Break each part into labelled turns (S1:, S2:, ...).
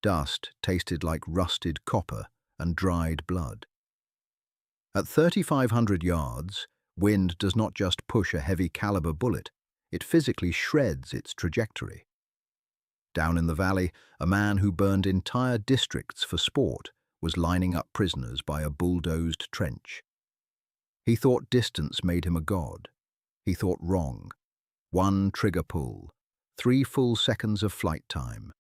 S1: Dust tasted like rusted copper and dried blood. At 3,500 yards, wind does not just push a heavy-caliber bullet, it physically shreds its trajectory. Down in the valley, a man who burned entire districts for sport was lining up prisoners by a bulldozed trench. He thought distance made him a god. He thought wrong. One trigger pull, 3 full seconds of flight time.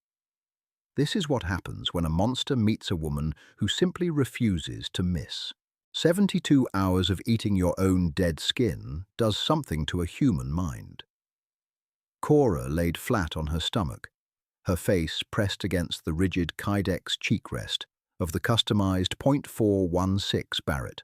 S1: This is what happens when a monster meets a woman who simply refuses to miss. 72 hours of eating your own dead skin does something to a human mind. Cora laid flat on her stomach, her face pressed against the rigid Kydex cheek rest of the customized .416 Barrett.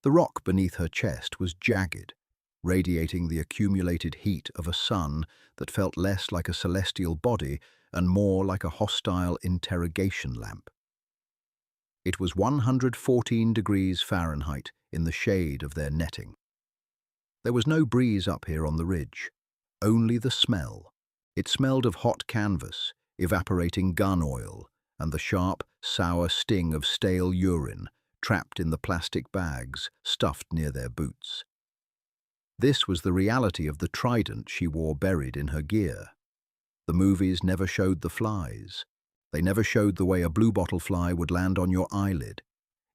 S1: The rock beneath her chest was jagged, radiating the accumulated heat of a sun that felt less like a celestial body and more like a hostile interrogation lamp. It was 114 degrees Fahrenheit in the shade of their netting. There was no breeze up here on the ridge, only the smell. It smelled of hot canvas, evaporating gun oil, and the sharp, sour sting of stale urine trapped in the plastic bags stuffed near their boots. This was the reality of the trident she wore buried in her gear. The movies never showed the flies. They never showed the way a bluebottle fly would land on your eyelid,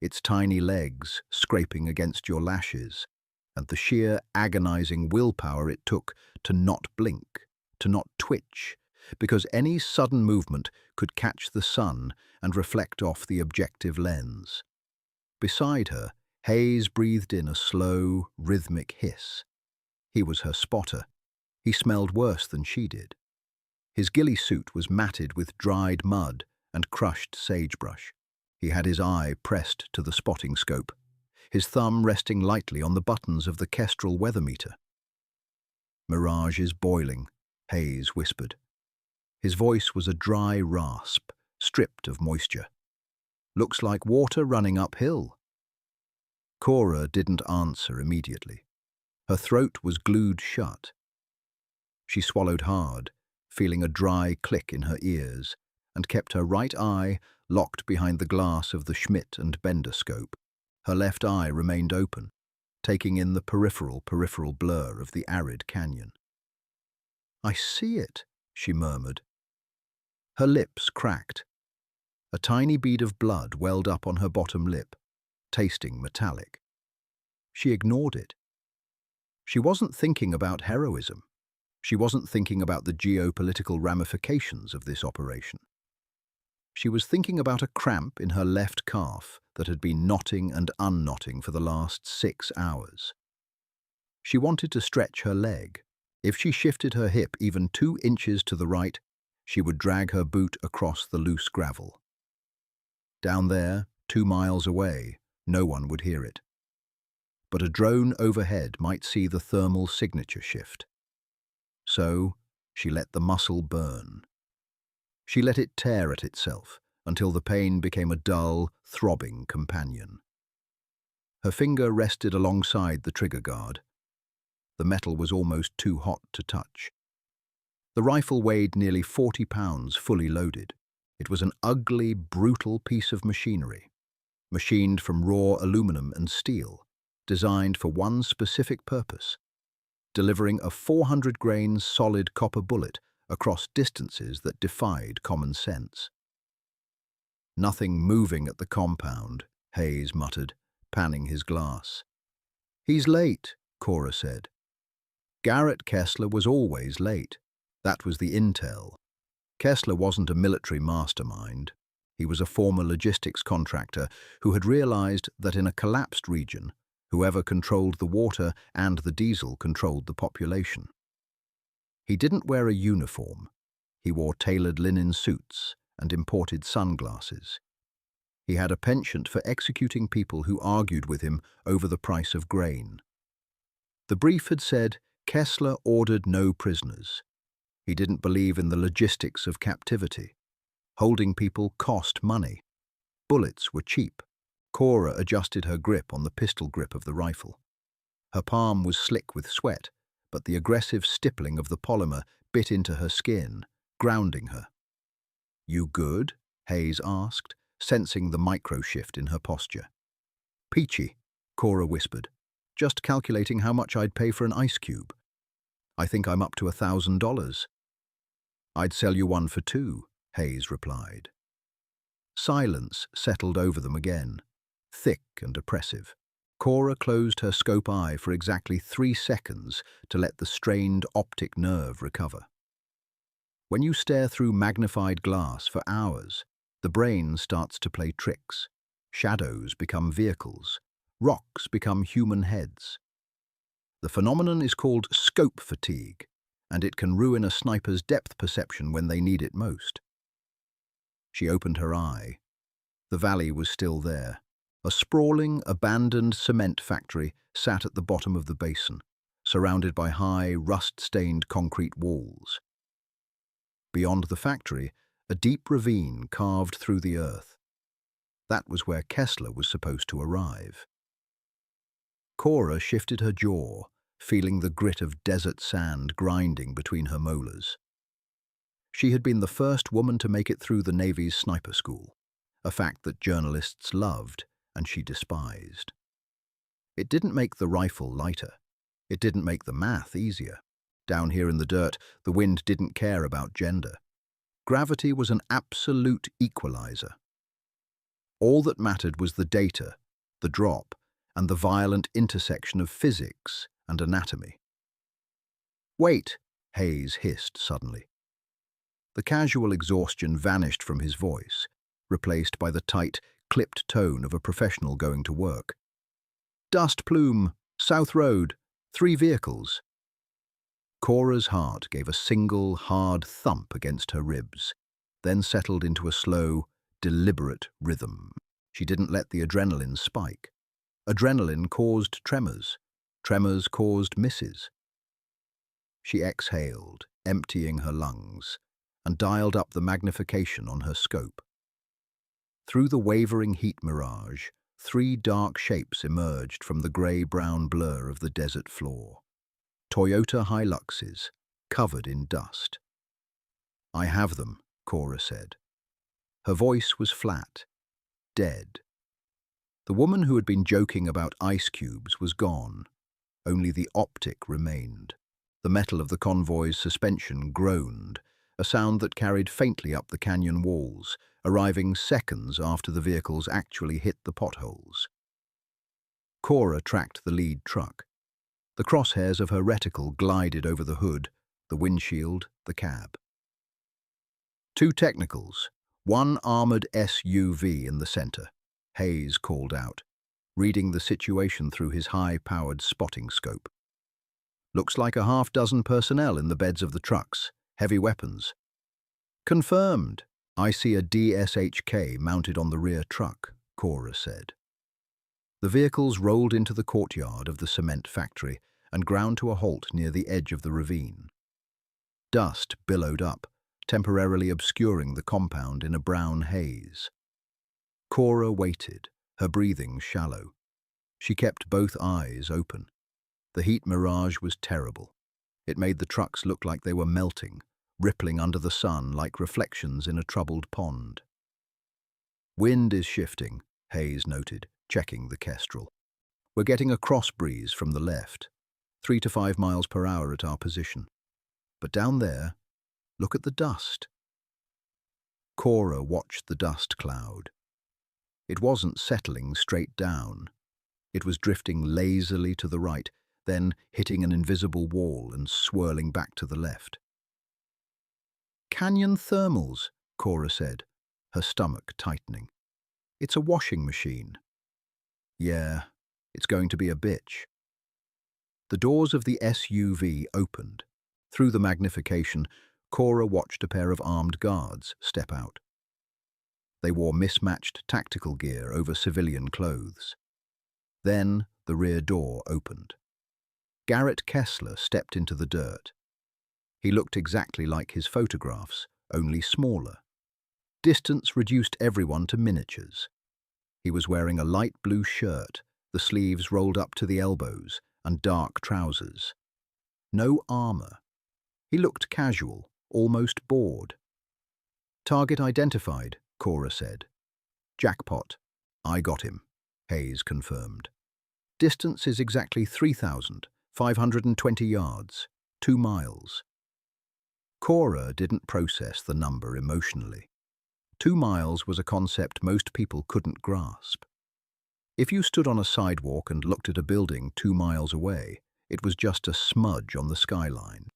S1: its tiny legs scraping against your lashes, and the sheer agonizing willpower it took to not blink, to not twitch, because any sudden movement could catch the sun and reflect off the objective lens. Beside her, Hayes breathed in a slow, rhythmic hiss. He was her spotter. He smelled worse than she did. His ghillie suit was matted with dried mud and crushed sagebrush. He had his eye pressed to the spotting scope, his thumb resting lightly on the buttons of the Kestrel weather meter. "Mirage is boiling," Hayes whispered. His voice was a dry rasp, stripped of moisture. "Looks like water running uphill." Cora didn't answer immediately. Her throat was glued shut. She swallowed hard, feeling a dry click in her ears, and kept her right eye locked behind the glass of the Schmidt and Bender scope. Her left eye remained open, taking in the peripheral blur of the arid canyon. "I see it," she murmured. Her lips cracked. A tiny bead of blood welled up on her bottom lip, tasting metallic. She ignored it. She wasn't thinking about heroism. She wasn't thinking about the geopolitical ramifications of this operation. She was thinking about a cramp in her left calf that had been knotting and unknotting for the last 6 hours. She wanted to stretch her leg. If she shifted her hip even 2 inches to the right, she would drag her boot across the loose gravel. Down there, 2 miles away, no one would hear it. But a drone overhead might see the thermal signature shift. So, she let the muscle burn. She let it tear at itself until the pain became a dull, throbbing companion. Her finger rested alongside the trigger guard. The metal was almost too hot to touch. The rifle weighed nearly 40 pounds fully loaded. It was an ugly, brutal piece of machinery, machined from raw aluminum and steel, designed for one specific purpose: delivering a 400-grain solid copper bullet across distances that defied common sense. "Nothing moving at the compound," Hayes muttered, panning his glass. "He's late," Cora said. Garrett Kessler was always late. That was the intel. Kessler wasn't a military mastermind. He was a former logistics contractor who had realized that in a collapsed region, whoever controlled the water and the diesel controlled the population. He didn't wear a uniform. He wore tailored linen suits and imported sunglasses. He had a penchant for executing people who argued with him over the price of grain. The brief had said Kessler ordered no prisoners. He didn't believe in the logistics of captivity. Holding people cost money. Bullets were cheap. Cora adjusted her grip on the pistol grip of the rifle. Her palm was slick with sweat, but the aggressive stippling of the polymer bit into her skin, grounding her. You good? Hayes asked, sensing the micro-shift in her posture. Peachy, Cora whispered, just calculating how much I'd pay for an ice cube. I think I'm up to $1,000. I'd sell you one for $2, Hayes replied. Silence settled over them again, thick and oppressive. Cora closed her scope eye for exactly 3 seconds to let the strained optic nerve recover. When you stare through magnified glass for hours, the brain starts to play tricks. Shadows become vehicles. Rocks become human heads. The phenomenon is called scope fatigue, and it can ruin a sniper's depth perception when they need it most. She opened her eye. The valley was still there. A sprawling, abandoned cement factory sat at the bottom of the basin, surrounded by high, rust-stained concrete walls. Beyond the factory, a deep ravine carved through the earth. That was where Kessler was supposed to arrive. Cora shifted her jaw, feeling the grit of desert sand grinding between her molars. She had been the first woman to make it through the Navy's sniper school, a fact that journalists loved and she despised. It didn't make the rifle lighter. It didn't make the math easier. Down here in the dirt, the wind didn't care about gender. Gravity was an absolute equalizer. All that mattered was the data, the drop, and the violent intersection of physics and anatomy. "Wait," Hayes hissed suddenly. The casual exhaustion vanished from his voice, replaced by the tight, clipped tone of a professional going to work. "Dust plume, South Road, 3 vehicles." Cora's heart gave a single, hard thump against her ribs, then settled into a slow, deliberate rhythm. She didn't let the adrenaline spike. Adrenaline caused tremors. Tremors caused misses. She exhaled, emptying her lungs, and dialed up the magnification on her scope. Through the wavering heat mirage, 3 dark shapes emerged from the grey-brown blur of the desert floor. Toyota Hiluxes, covered in dust. "I have them," Cora said. Her voice was flat, dead. The woman who had been joking about ice cubes was gone. Only the optic remained. The metal of the convoy's suspension groaned, a sound that carried faintly up the canyon walls, arriving seconds after the vehicles actually hit the potholes. Cora tracked the lead truck. The crosshairs of her reticle glided over the hood, the windshield, the cab. 2 technicals, 1 armored SUV in the center, Hayes called out, reading the situation through his high-powered spotting scope. "Looks like a half-dozen personnel in the beds of the trucks, heavy weapons." "Confirmed. I see a DSHK mounted on the rear truck," Cora said. The vehicles rolled into the courtyard of the cement factory and ground to a halt near the edge of the ravine. Dust billowed up, temporarily obscuring the compound in a brown haze. Cora waited, her breathing shallow. She kept both eyes open. The heat mirage was terrible. It made the trucks look like they were melting, rippling under the sun like reflections in a troubled pond. "Wind is shifting," Hayes noted, checking the Kestrel. "We're getting a cross breeze from the left, 3 to 5 miles per hour at our position. But down there, look at the dust." Cora watched the dust cloud. It wasn't settling straight down. It was drifting lazily to the right, then hitting an invisible wall and swirling back to the left. "Canyon thermals," Cora said, her stomach tightening. "It's a washing machine." "Yeah, it's going to be a bitch." The doors of the SUV opened. Through the magnification, Cora watched a pair of armed guards step out. They wore mismatched tactical gear over civilian clothes. Then the rear door opened. Garrett Kessler stepped into the dirt. He looked exactly like his photographs, only smaller. Distance reduced everyone to miniatures. He was wearing a light blue shirt, the sleeves rolled up to the elbows, and dark trousers. No armor. He looked casual, almost bored. Target identified, Cora said. Jackpot. I got him, Hayes confirmed. Distance is exactly 3,520 yards, 2 miles. Cora didn't process the number emotionally. 2 miles was a concept most people couldn't grasp. If you stood on a sidewalk and looked at a building 2 miles away, it was just a smudge on the skyline.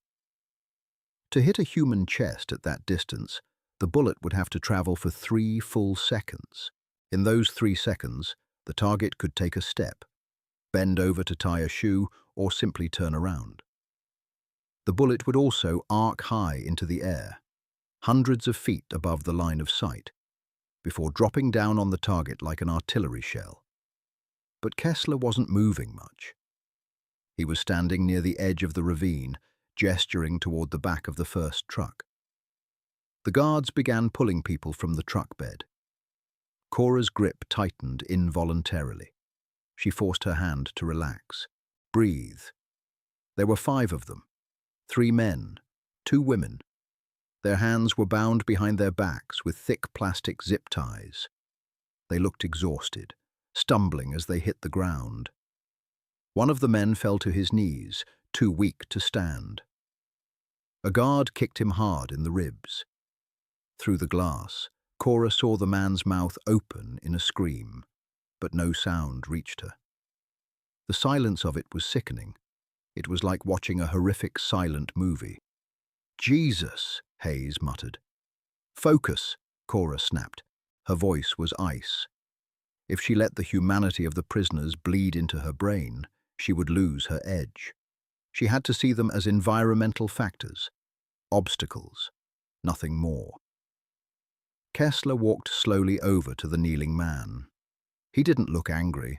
S1: To hit a human chest at that distance, the bullet would have to travel for 3 full seconds. In those 3 seconds, the target could take a step, bend over to tie a shoe, or simply turn around. The bullet would also arc high into the air, hundreds of feet above the line of sight, before dropping down on the target like an artillery shell. But Kessler wasn't moving much. He was standing near the edge of the ravine, gesturing toward the back of the first truck. The guards began pulling people from the truck bed. Cora's grip tightened involuntarily. She forced her hand to relax. Breathe. There were 5 of them. 3 men, 2 women. Their hands were bound behind their backs with thick plastic zip ties. They looked exhausted, stumbling as they hit the ground. One of the men fell to his knees, too weak to stand. A guard kicked him hard in the ribs. Through the glass, Cora saw the man's mouth open in a scream, but no sound reached her. The silence of it was sickening. It was like watching a horrific silent movie. Jesus, Hayes muttered. Focus, Cora snapped. Her voice was ice. If she let the humanity of the prisoners bleed into her brain, she would lose her edge. She had to see them as environmental factors, obstacles, nothing more. Kessler walked slowly over to the kneeling man. He didn't look angry.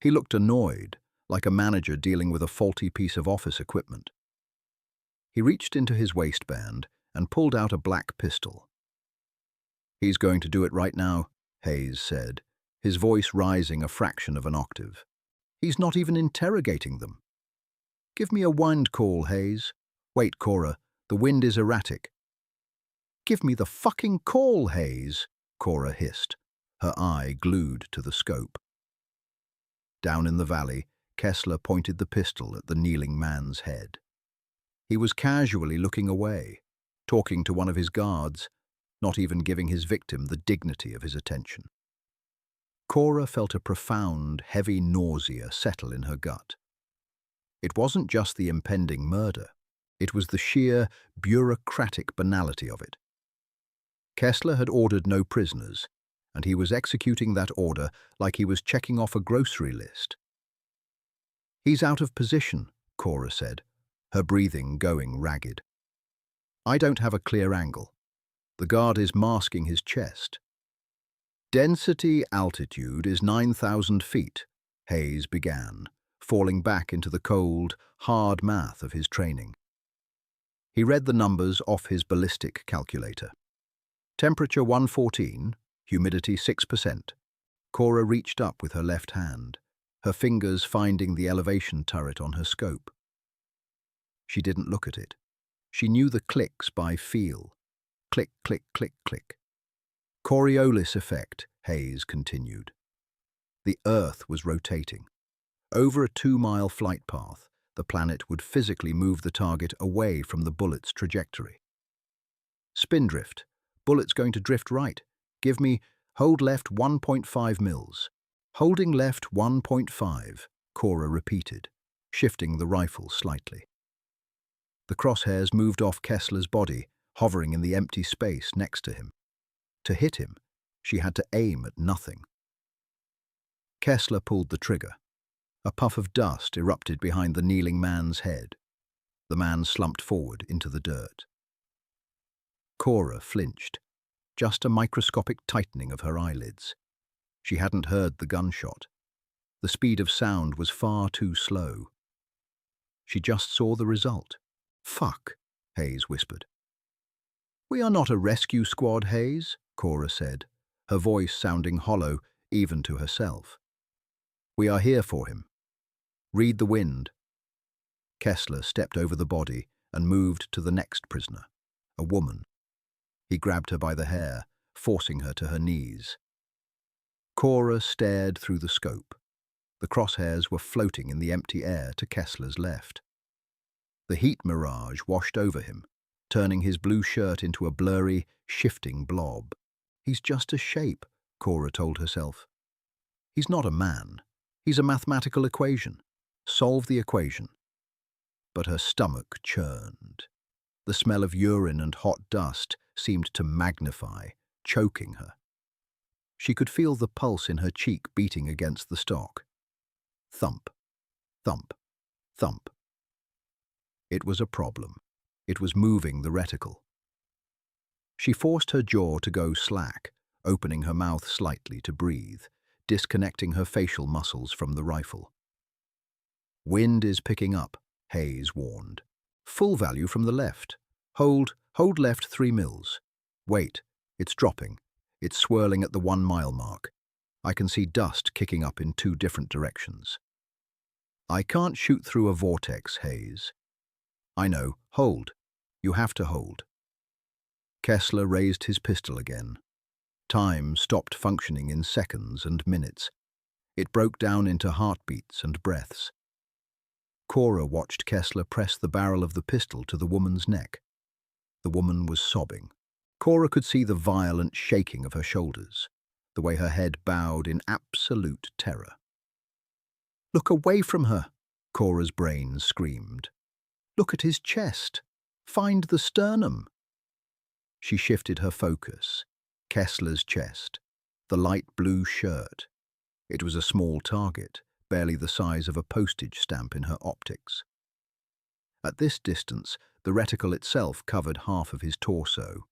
S1: He looked annoyed, like a manager dealing with a faulty piece of office equipment. He reached into his waistband and pulled out a black pistol. He's going to do it right now, Hayes said, his voice rising a fraction of an octave. He's not even interrogating them. Give me a wind call, Hayes. Wait, Cora, the wind is erratic. Give me the fucking call, Hayes, Cora hissed, her eye glued to the scope. Down in the valley, Kessler pointed the pistol at the kneeling man's head. He was casually looking away, talking to one of his guards, not even giving his victim the dignity of his attention. Cora felt a profound, heavy nausea settle in her gut. It wasn't just the impending murder. It was the sheer, bureaucratic banality of it. Kessler had ordered no prisoners, and he was executing that order like he was checking off a grocery list. He's out of position, Cora said, her breathing going ragged. I don't have a clear angle. The guard is masking his chest. Density altitude is 9,000 feet, Hayes began, falling back into the cold, hard math of his training. He read the numbers off his ballistic calculator. Temperature 114, humidity 6%. Cora reached up with her left hand, her fingers finding the elevation turret on her scope. She didn't look at it. She knew the clicks by feel. Click, click, click, click. Coriolis effect, Hayes continued. The Earth was rotating. Over a 2-mile flight path, the planet would physically move the target away from the bullet's trajectory. Spindrift. Bullet's going to drift right. Give me, hold left 1.5 mils. Holding left 1.5, Cora repeated, shifting the rifle slightly. The crosshairs moved off Kessler's body, hovering in the empty space next to him. To hit him, she had to aim at nothing. Kessler pulled the trigger. A puff of dust erupted behind the kneeling man's head. The man slumped forward into the dirt. Cora flinched, just a microscopic tightening of her eyelids. She hadn't heard the gunshot. The speed of sound was far too slow. She just saw the result. Fuck, Hayes whispered. We are not a rescue squad, Hayes, Cora said, her voice sounding hollow even to herself. We are here for him. Read the wind. Kessler stepped over the body and moved to the next prisoner, a woman. He grabbed her by the hair, forcing her to her knees. Cora stared through the scope. The crosshairs were floating in the empty air to Kessler's left. The heat mirage washed over him, turning his blue shirt into a blurry, shifting blob. He's just a shape, Cora told herself. He's not a man. He's a mathematical equation. Solve the equation. But her stomach churned. The smell of urine and hot dust seemed to magnify, choking her. She could feel the pulse in her cheek beating against the stock. Thump, thump, thump. It was a problem. It was moving the reticle. She forced her jaw to go slack, opening her mouth slightly to breathe, disconnecting her facial muscles from the rifle. Wind is picking up, Hayes warned. Full value from the left. Hold left 3 mils. Wait, it's dropping. It's swirling at the 1 mile mark. I can see dust kicking up in 2 different directions. I can't shoot through a vortex, Hayes. I know. Hold. You have to hold. Kessler raised his pistol again. Time stopped functioning in seconds and minutes. It broke down into heartbeats and breaths. Cora watched Kessler press the barrel of the pistol to the woman's neck. The woman was sobbing. Cora could see the violent shaking of her shoulders, the way her head bowed in absolute terror. "Look away from her," Cora's brain screamed. "Look at his chest. Find the sternum." She shifted her focus. Kessler's chest. The light blue shirt. It was a small target, barely the size of a postage stamp in her optics. At this distance, the reticle itself covered half of his torso.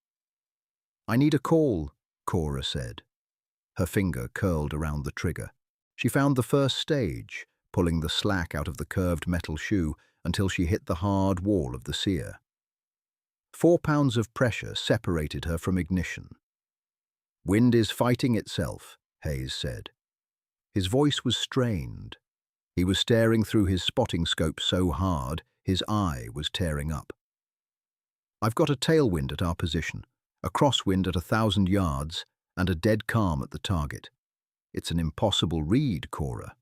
S1: "I need a call," Cora said. Her finger curled around the trigger. She found the first stage, pulling the slack out of the curved metal shoe until she hit the hard wall of the sear. 4 pounds of pressure separated her from ignition. "Wind is fighting itself," Hayes said. His voice was strained. He was staring through his spotting scope so hard, his eye was tearing up. "I've got a tailwind at our position, a crosswind at 1,000 yards, and a dead calm at the target. It's an impossible read, Cora."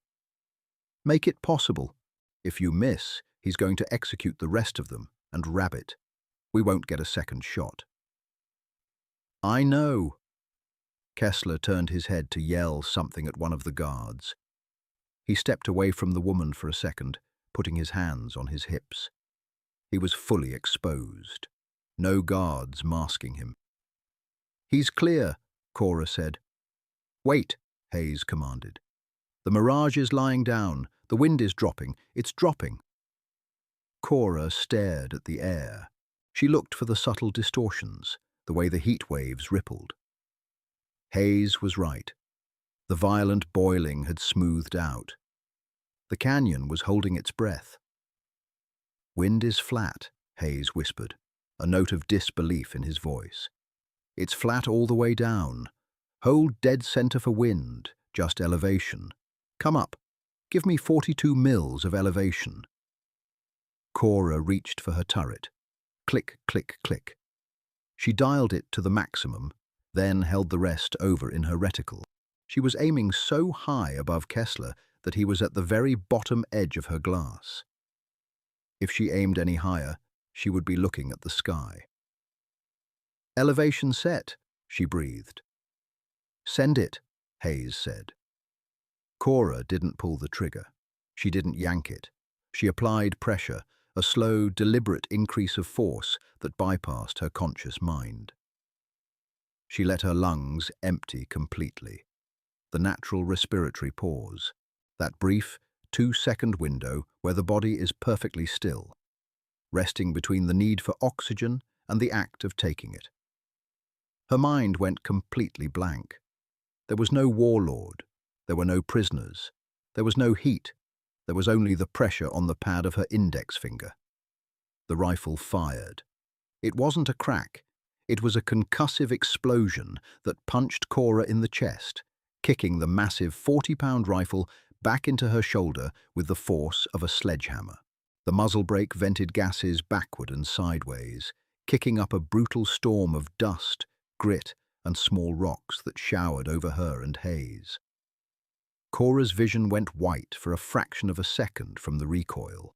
S1: "Make it possible. If you miss, he's going to execute the rest of them and rabbit. We won't get a second shot." "I know." Kessler turned his head to yell something at one of the guards. He stepped away from the woman for a second, putting his hands on his hips. He was fully exposed. No guards masking him. "He's clear," Cora said. "Wait," Hayes commanded. "The mirage is lying down. The wind is dropping. It's dropping." Cora stared at the air. She looked for the subtle distortions, the way the heat waves rippled. Hayes was right. The violent boiling had smoothed out. The canyon was holding its breath. "Wind is flat," Hayes whispered, a note of disbelief in his voice. "It's flat all the way down. Hold dead center for wind, just elevation. Come up. Give me 42 mils of elevation." Cora reached for her turret. Click, click, click. She dialed it to the maximum, then held the rest over in her reticle. She was aiming so high above Kessler that he was at the very bottom edge of her glass. If she aimed any higher, she would be looking at the sky. "Elevation set," she breathed. "Send it," Hayes said. Cora didn't pull the trigger. She didn't yank it. She applied pressure, a slow, deliberate increase of force that bypassed her conscious mind. She let her lungs empty completely. The natural respiratory pause. That brief, 2-second window where the body is perfectly still, resting between the need for oxygen and the act of taking it. Her mind went completely blank. There was no warlord. There were no prisoners. There was no heat. There was only the pressure on the pad of her index finger. The rifle fired. It wasn't a crack. It was a concussive explosion that punched Cora in the chest, kicking the massive 40-pound rifle back into her shoulder with the force of a sledgehammer. The muzzle brake vented gases backward and sideways, kicking up a brutal storm of dust, grit, and small rocks that showered over her and Hayes. Cora's vision went white for a fraction of a second from the recoil.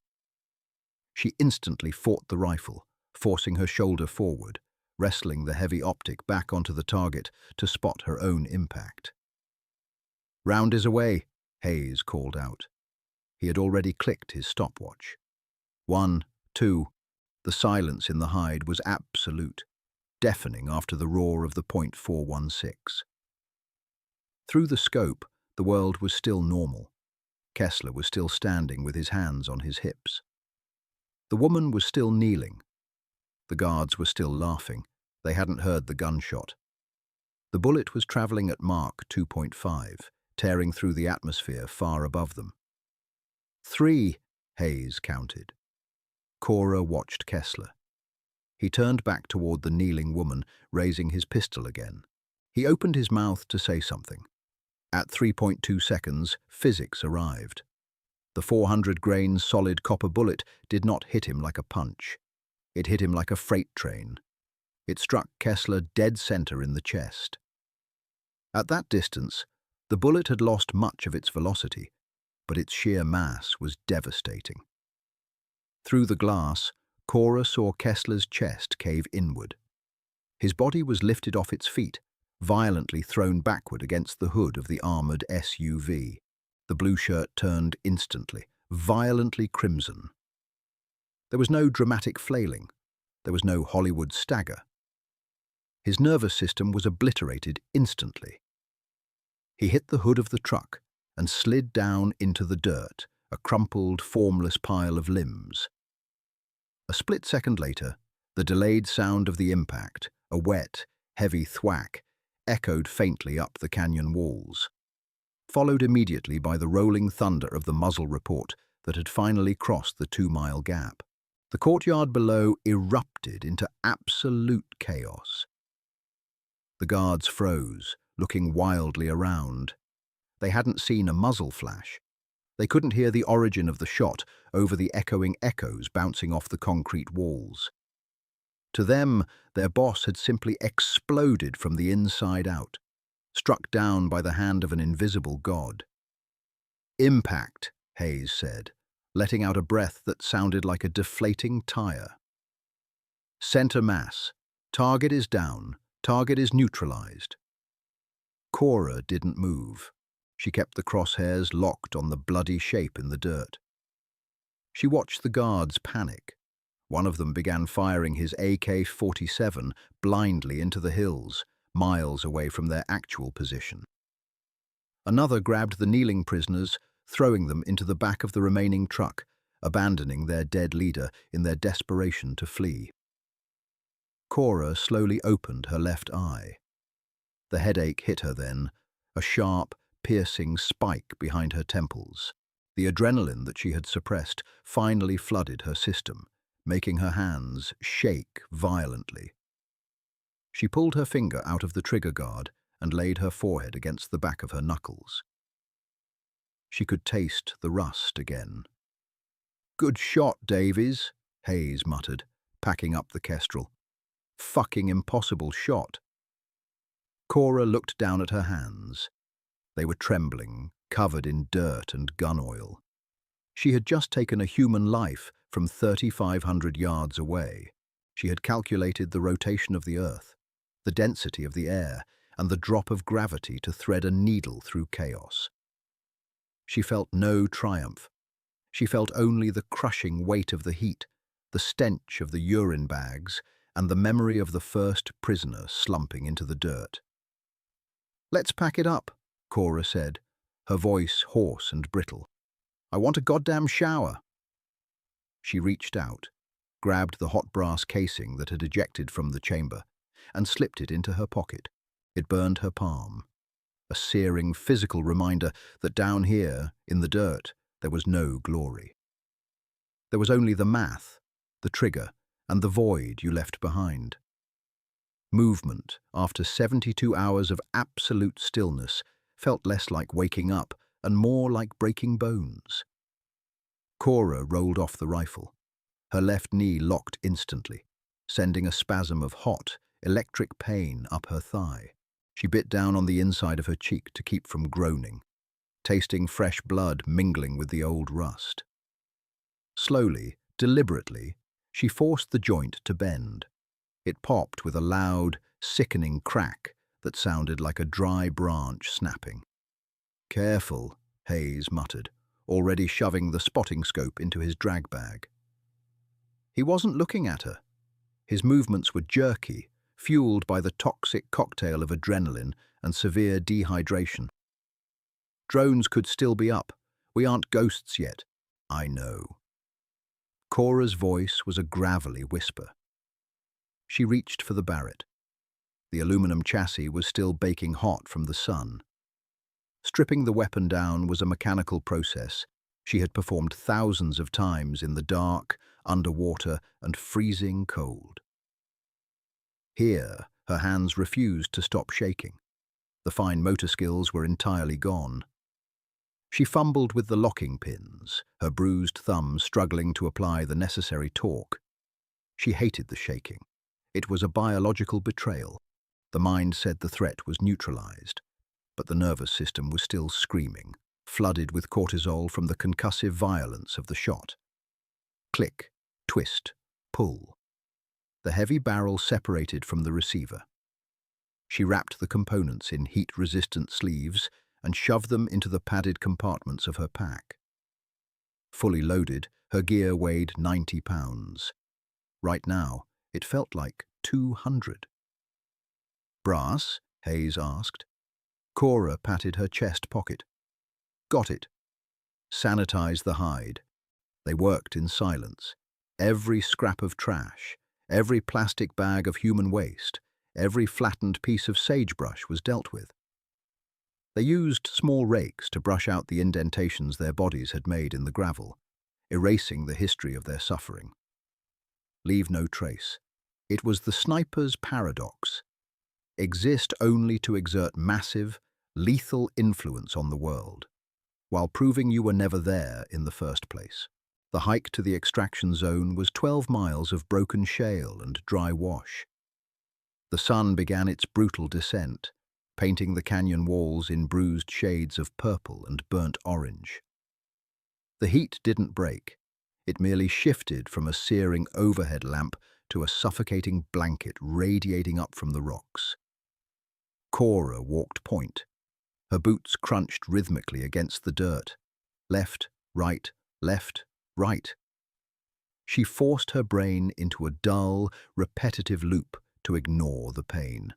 S1: She instantly fought the rifle, forcing her shoulder forward, wrestling the heavy optic back onto the target to spot her own impact. "Round is away," Hayes called out. He had already clicked his stopwatch. 1, 2. The silence in the hide was absolute, deafening after the roar of the .416. Through the scope, the world was still normal. Kessler was still standing with his hands on his hips. The woman was still kneeling. The guards were still laughing. They hadn't heard the gunshot. The bullet was traveling at Mach 2.5, tearing through the atmosphere far above them. 3, Hayes counted. Cora watched Kessler. He turned back toward the kneeling woman, raising his pistol again. He opened his mouth to say something. At 3.2 seconds, physics arrived. The 400-grain solid copper bullet did not hit him like a punch. It hit him like a freight train. It struck Kessler dead center in the chest. At that distance, the bullet had lost much of its velocity, but its sheer mass was devastating. Through the glass, Cora saw Kessler's chest cave inward. His body was lifted off its feet, violently thrown backward against the hood of the armored SUV. The blue shirt turned instantly, violently crimson. There was no dramatic flailing. There was no Hollywood stagger. His nervous system was obliterated instantly. He hit the hood of the truck and slid down into the dirt, a crumpled, formless pile of limbs. A split second later, the delayed sound of the impact, a wet, heavy thwack, echoed faintly up the canyon walls, followed immediately by the rolling thunder of the muzzle report that had finally crossed the 2-mile gap. The courtyard below erupted into absolute chaos. The guards froze, looking wildly around. They hadn't seen a muzzle flash. They couldn't hear the origin of the shot over the echoing echoes bouncing off the concrete walls. To them, their boss had simply exploded from the inside out, struck down by the hand of an invisible god. "Impact," Hayes said, letting out a breath that sounded like a deflating tire. "Center mass. Target is down. Target is neutralized." Cora didn't move. She kept the crosshairs locked on the bloody shape in the dirt. She watched the guards panic. One of them began firing his AK-47 blindly into the hills, miles away from their actual position. Another grabbed the kneeling prisoners, throwing them into the back of the remaining truck, abandoning their dead leader in their desperation to flee. Cora slowly opened her left eye. The headache hit her then, a sharp, piercing spike behind her temples. The adrenaline that she had suppressed finally flooded her system, making her hands shake violently. She pulled her finger out of the trigger guard and laid her forehead against the back of her knuckles. She could taste the rust again. "Good shot, Davies," Hayes muttered, packing up the Kestrel. "Fucking impossible shot." Cora looked down at her hands. They were trembling, covered in dirt and gun oil. She had just taken a human life from 3,500 yards away. She had calculated the rotation of the earth, the density of the air, and the drop of gravity to thread a needle through chaos. She felt no triumph. She felt only the crushing weight of the heat, the stench of the urine bags, and the memory of the first prisoner slumping into the dirt. "Let's pack it up," Cora said, her voice hoarse and brittle. "I want a goddamn shower." She reached out, grabbed the hot brass casing that had ejected from the chamber, and slipped it into her pocket. It burned her palm, a searing physical reminder that down here, in the dirt, there was no glory. There was only the math, the trigger, and the void you left behind. Movement, after 72 hours of absolute stillness, felt less like waking up and more like breaking bones. Cora rolled off the rifle. Her left knee locked instantly. sending a spasm of hot, electric pain up her thigh. She bit down on the inside of her cheek to keep from groaning, tasting fresh blood mingling with the old rust. Slowly, deliberately, she forced the joint to bend. It popped with a loud, sickening crack that sounded like a dry branch snapping. "Careful," Hayes muttered, already shoving the spotting scope into his drag bag. He wasn't looking at her. His movements were jerky, fueled by the toxic cocktail of adrenaline and severe dehydration. "Drones could still be up. We aren't ghosts yet." "I know." Cora's voice was a gravelly whisper. She reached for the Barrett. The aluminum chassis was still baking hot from the sun. Stripping the weapon down was a mechanical process she had performed thousands of times in the dark, underwater, and freezing cold. Here, her hands refused to stop shaking. The fine motor skills were entirely gone. She fumbled with the locking pins, her bruised thumbs struggling to apply the necessary torque. She hated the shaking. It was a biological betrayal. The mind said the threat was neutralized, but the nervous system was still screaming, flooded with cortisol from the concussive violence of the shot. Click, twist, pull. The heavy barrel separated from the receiver. She wrapped the components in heat-resistant sleeves and shoved them into the padded compartments of her pack. Fully loaded, her gear weighed 90 pounds. Right now, it felt like 200. "Brass?" Hayes asked. Cora patted her chest pocket. "Got it." Sanitize the hide. They worked in silence. Every scrap of trash, every plastic bag of human waste, every flattened piece of sagebrush was dealt with. They used small rakes to brush out the indentations their bodies had made in the gravel, erasing the history of their suffering. Leave no trace. It was the sniper's paradox. Exist only to exert massive, lethal influence on the world, while proving you were never there in the first place. The hike to the extraction zone was 12 miles of broken shale and dry wash. The sun began its brutal descent, painting the canyon walls in bruised shades of purple and burnt orange. The heat didn't break. It merely shifted from a searing overhead lamp to a suffocating blanket radiating up from the rocks. Cora walked point. Her boots crunched rhythmically against the dirt. Left, right, left, right. She forced her brain into a dull, repetitive loop to ignore the pain.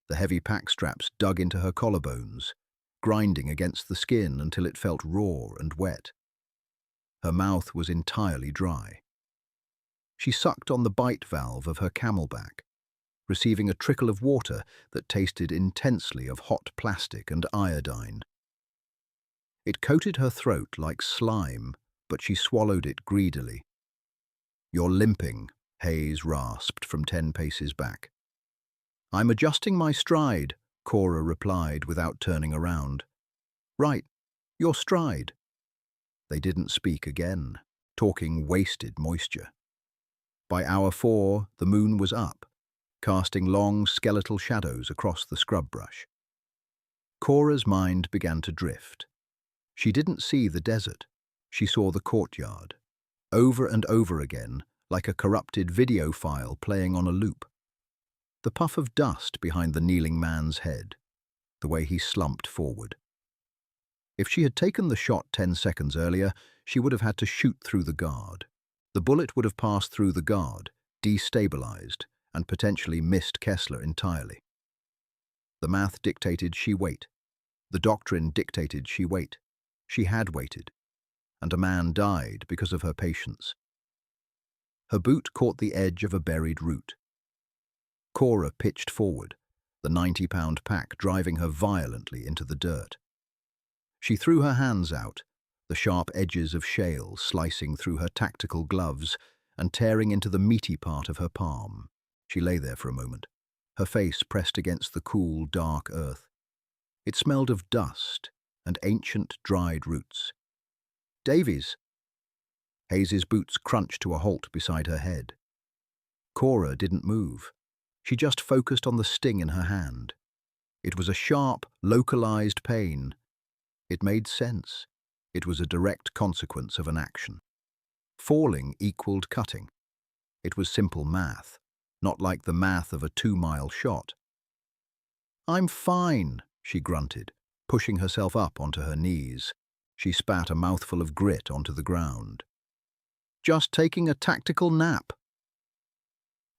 S1: The heavy pack straps dug into her collarbones, grinding against the skin until it felt raw and wet. Her mouth was entirely dry. She sucked on the bite valve of her camelback, receiving a trickle of water that tasted intensely of hot plastic and iodine. It coated her throat like slime, but she swallowed it greedily. "You're limping," Hayes rasped from 10 paces back. "I'm adjusting my stride," Cora replied without turning around. "Right, your stride." They didn't speak again. Talking wasted moisture. By hour 4, the moon was up, casting long skeletal shadows across the scrub brush. Cora's mind began to drift. She didn't see the desert. She saw the courtyard, over and over again, like a corrupted video file playing on a loop. The puff of dust behind the kneeling man's head, the way he slumped forward. If she had taken the shot 10 seconds earlier, she would have had to shoot through the guard. The bullet would have passed through the guard, destabilized, and potentially missed Kessler entirely. The math dictated she wait. The doctrine dictated she wait. She had waited, and a man died because of her patience. Her boot caught the edge of a buried root. Cora pitched forward, the 90-pound pack driving her violently into the dirt. She threw her hands out, the sharp edges of shale slicing through her tactical gloves and tearing into the meaty part of her palm. She lay there for a moment, her face pressed against the cool, dark earth. It smelled of dust and ancient, dried roots. "Davies!" Hayes's boots crunched to a halt beside her head. Cora didn't move. She just focused on the sting in her hand. It was a sharp, localized pain. It made sense. It was a direct consequence of an action. Falling equaled cutting. It was simple math, not like the math of a 2-mile shot. "I'm fine," she grunted, pushing herself up onto her knees. She spat a mouthful of grit onto the ground. "Just taking a tactical nap."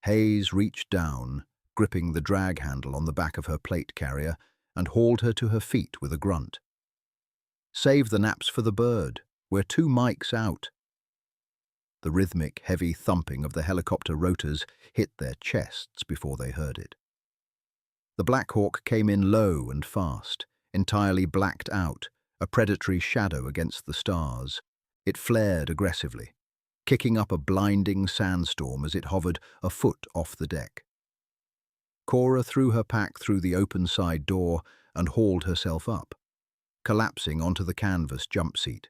S1: Hayes reached down, gripping the drag handle on the back of her plate carrier, and hauled her to her feet with a grunt. "Save the naps for the bird. We're 2 mics out." The rhythmic, heavy thumping of the helicopter rotors hit their chests before they heard it. The Black Hawk came in low and fast, entirely blacked out, a predatory shadow against the stars. It flared aggressively, kicking up a blinding sandstorm as it hovered a foot off the deck. Cora threw her pack through the open side door and hauled herself up, collapsing onto the canvas jump seat.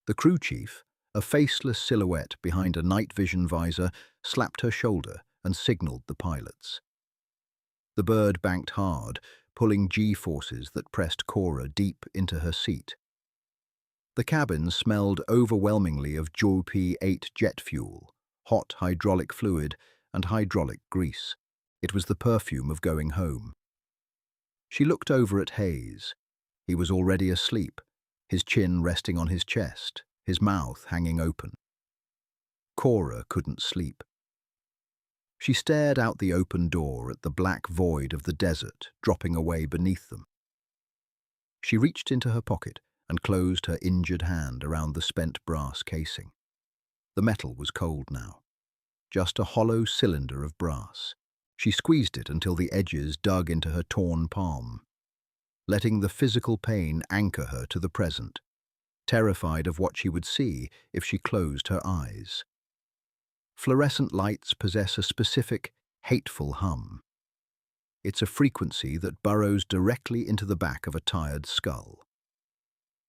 S1: The crew chief, a faceless silhouette behind a night vision visor, slapped her shoulder and signaled the pilots. The bird banked hard, pulling G-forces that pressed Cora deep into her seat. The cabin smelled overwhelmingly of JP-8 jet fuel, hot hydraulic fluid, and hydraulic grease. It was the perfume of going home. She looked over at Hayes. He was already asleep, his chin resting on his chest, his mouth hanging open. Cora couldn't sleep. She stared out the open door at the black void of the desert dropping away beneath them. She reached into her pocket and closed her injured hand around the spent brass casing. The metal was cold now, just a hollow cylinder of brass. She squeezed it until the edges dug into her torn palm, letting the physical pain anchor her to the present, terrified of what she would see if she closed her eyes. Fluorescent lights possess a specific, hateful hum. It's a frequency that burrows directly into the back of a tired skull.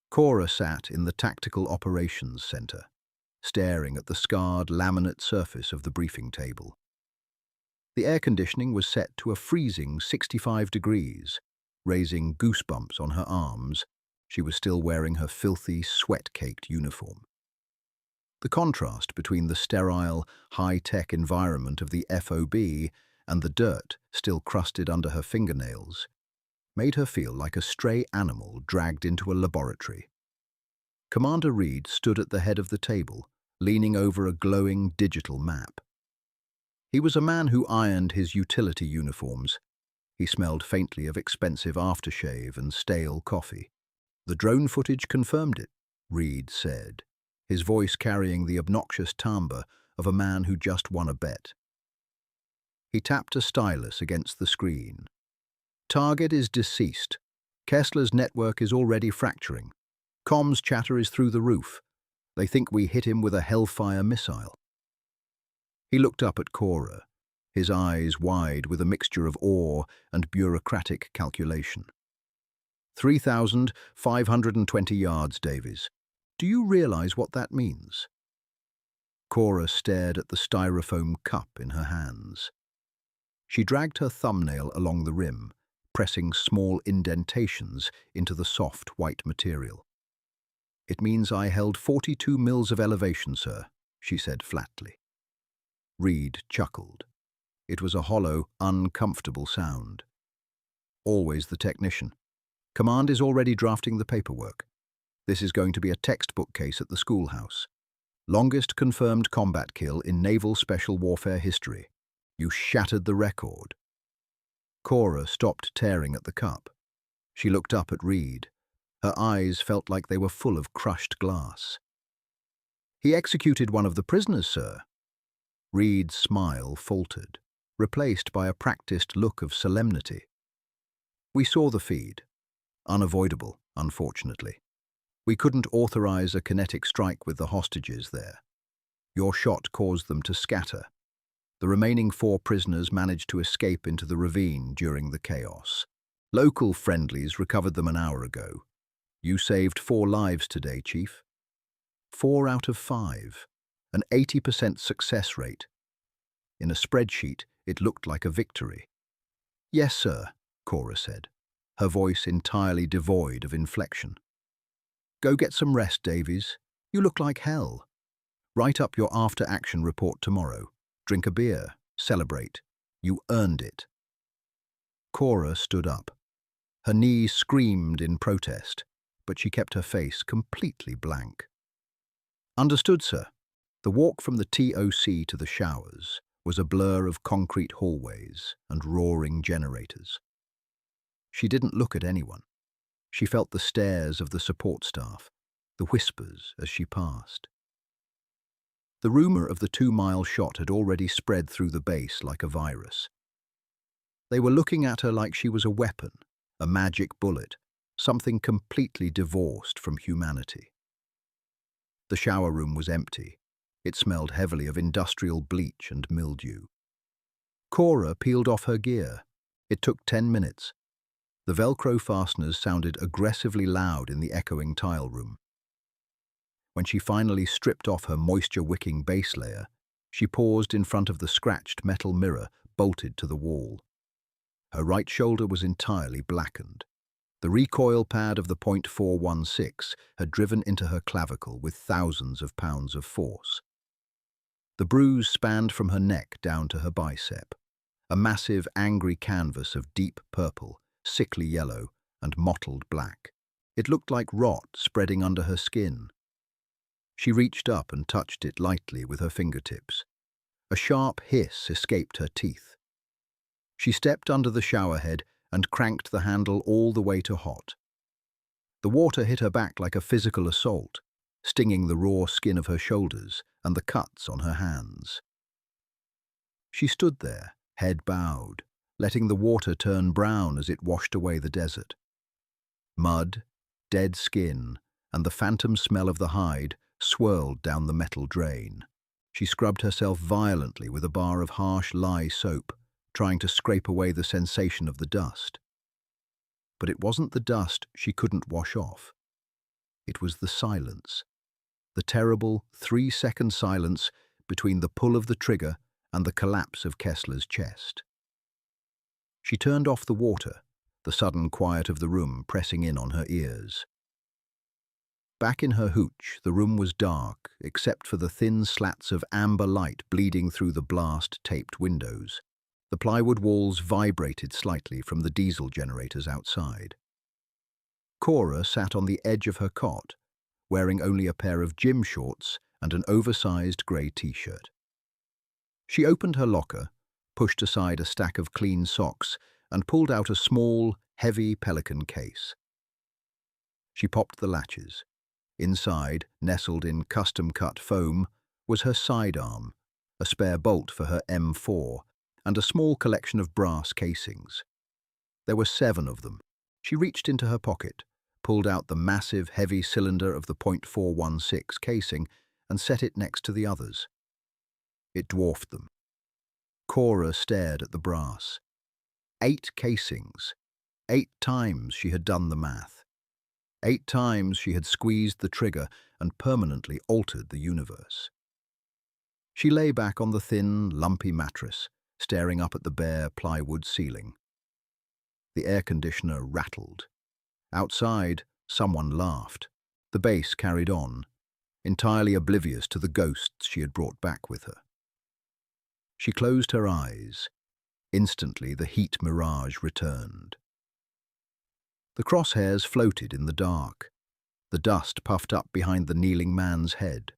S1: Cora sat in the Tactical Operations Center, staring at the scarred laminate surface of the briefing table. The air conditioning was set to a freezing 65 degrees, raising goosebumps on her arms. She was still wearing her filthy, sweat-caked uniform. The contrast between the sterile, high-tech environment of the FOB and the dirt still crusted under her fingernails made her feel like a stray animal dragged into a laboratory. Commander Reed stood at the head of the table, leaning over a glowing digital map. He was a man who ironed his utility uniforms. He smelled faintly of expensive aftershave and stale coffee. "The drone footage confirmed it," Reed said, his voice carrying the obnoxious timbre of a man who just won a bet. He tapped a stylus against the screen. "Target is deceased. Kessler's network is already fracturing. Comms chatter is through the roof. They think we hit him with a Hellfire missile." He looked up at Cora, his eyes wide with a mixture of awe and bureaucratic calculation. 3,520 yards, Davies. Do you realize what that means?" Cora stared at the styrofoam cup in her hands. She dragged her thumbnail along the rim, pressing small indentations into the soft white material. "It means I held 42 mils of elevation, sir," she said flatly. Reed chuckled. It was a hollow, uncomfortable sound. "Always the technician. Command is already drafting the paperwork. This is going to be a textbook case at the schoolhouse. Longest confirmed combat kill in naval special warfare history. You shattered the record." Cora stopped tearing at the cup. She looked up at Reed. Her eyes felt like they were full of crushed glass. "He executed one of the prisoners, sir." Reed's smile faltered, replaced by a practiced look of solemnity. "We saw the feed. Unavoidable, unfortunately. We couldn't authorize a kinetic strike with the hostages there. Your shot caused them to scatter. The remaining 4 prisoners managed to escape into the ravine during the chaos. Local friendlies recovered them an hour ago. You saved 4 lives today, Chief. 4 out of 5. An 80% success rate. In a spreadsheet, it looked like a victory. "Yes, sir," Cora said, her voice entirely devoid of inflection. "Go get some rest, Davies. You look like hell. Write up your after-action report tomorrow. Drink a beer. Celebrate. You earned it." Cora stood up. Her knees screamed in protest, but she kept her face completely blank. "Understood, sir." The walk from the TOC to the showers was a blur of concrete hallways and roaring generators. She didn't look at anyone. She felt the stares of the support staff, the whispers as she passed. The rumor of the 2-mile shot had already spread through the base like a virus. They were looking at her like she was a weapon, a magic bullet, something completely divorced from humanity. The shower room was empty. It smelled heavily of industrial bleach and mildew. Cora peeled off her gear. It took 10 minutes. The Velcro fasteners sounded aggressively loud in the echoing tile room. When she finally stripped off her moisture-wicking base layer, she paused in front of the scratched metal mirror bolted to the wall. Her right shoulder was entirely blackened. The recoil pad of the .416 had driven into her clavicle with thousands of pounds of force. The bruise spanned from her neck down to her bicep, a massive, angry canvas of deep purple, sickly yellow, and mottled black. It looked like rot spreading under her skin. She reached up and touched it lightly with her fingertips. A sharp hiss escaped her teeth. She stepped under the showerhead and cranked the handle all the way to hot. The water hit her back like a physical assault, stinging the raw skin of her shoulders and the cuts on her hands. She stood there, head bowed, letting the water turn brown as it washed away the desert. Mud, dead skin, and the phantom smell of the hide swirled down the metal drain. She scrubbed herself violently with a bar of harsh lye soap, trying to scrape away the sensation of the dust. But it wasn't the dust she couldn't wash off. It was the silence. The terrible 3-second silence between the pull of the trigger and the collapse of Kessler's chest. She turned off the water, the sudden quiet of the room pressing in on her ears. Back in her hooch, the room was dark, except for the thin slats of amber light bleeding through the blast-taped windows. The plywood walls vibrated slightly from the diesel generators outside. Cora sat on the edge of her cot, wearing only a pair of gym shorts and an oversized grey t-shirt. She opened her locker, pushed aside a stack of clean socks, and pulled out a small, heavy Pelican case. She popped the latches. Inside, nestled in custom-cut foam, was her sidearm, a spare bolt for her M4, and a small collection of brass casings. There were 7 of them. She reached into her pocket, pulled out the massive, heavy cylinder of the .416 casing, and set it next to the others. It dwarfed them. Cora stared at the brass. 8 casings. 8 times she had done the math. 8 times she had squeezed the trigger and permanently altered the universe. She lay back on the thin, lumpy mattress, staring up at the bare plywood ceiling. The air conditioner rattled. Outside, someone laughed. The base carried on, entirely oblivious to the ghosts she had brought back with her. She closed her eyes. Instantly, the heat mirage returned. The crosshairs floated in the dark. The dust puffed up behind the kneeling man's head.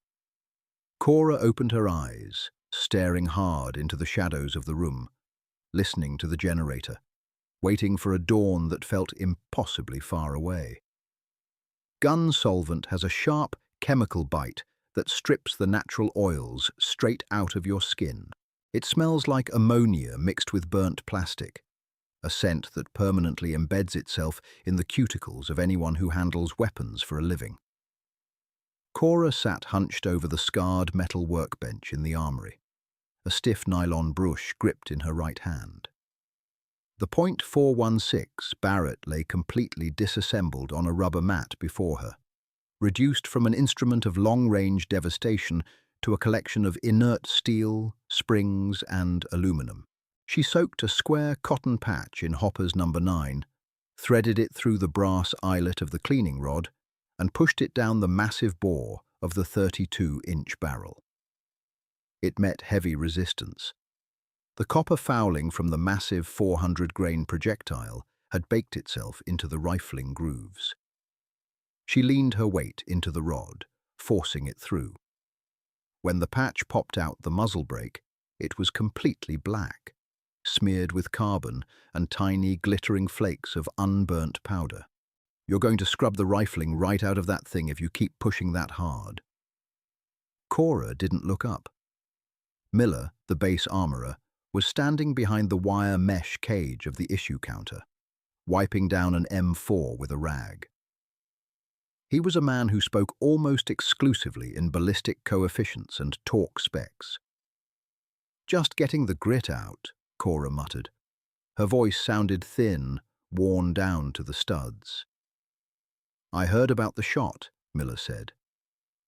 S1: Cora opened her eyes, staring hard into the shadows of the room, listening to the generator, waiting for a dawn that felt impossibly far away. Gun solvent has a sharp chemical bite that strips the natural oils straight out of your skin. It smells like ammonia mixed with burnt plastic, a scent that permanently embeds itself in the cuticles of anyone who handles weapons for a living. Cora sat hunched over the scarred metal workbench in the armory, a stiff nylon brush gripped in her right hand. The .416 Barrett lay completely disassembled on a rubber mat before her, reduced from an instrument of long-range devastation to a collection of inert steel, springs, and aluminum. She soaked a square cotton patch in Hopper's number 9, threaded it through the brass eyelet of the cleaning rod, and pushed it down the massive bore of the 32-inch barrel. It met heavy resistance. The copper fouling from the massive 400-grain projectile had baked itself into the rifling grooves. She leaned her weight into the rod, forcing it through. When the patch popped out the muzzle brake, it was completely black, smeared with carbon and tiny glittering flakes of unburnt powder. You're going to scrub the rifling right out of that thing if you keep pushing that hard. Cora didn't look up. Miller, the base armorer, was standing behind the wire mesh cage of the issue counter, wiping down an M4 with a rag. He was a man who spoke almost exclusively in ballistic coefficients and torque specs. "Just getting the grit out," Cora muttered. Her voice sounded thin, worn down to the studs. "I heard about the shot," Miller said.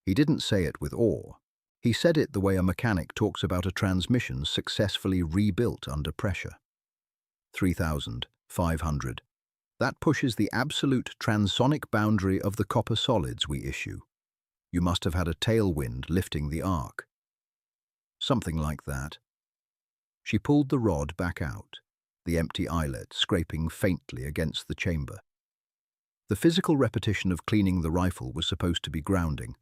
S1: He didn't say it with awe. He said it the way a mechanic talks about a transmission successfully rebuilt under pressure. 3,500. That pushes the absolute transonic boundary of the copper solids we issue. You must have had a tailwind lifting the arc. Something like that. She pulled the rod back out, the empty eyelet scraping faintly against the chamber. The physical repetition of cleaning the rifle was supposed to be grounding,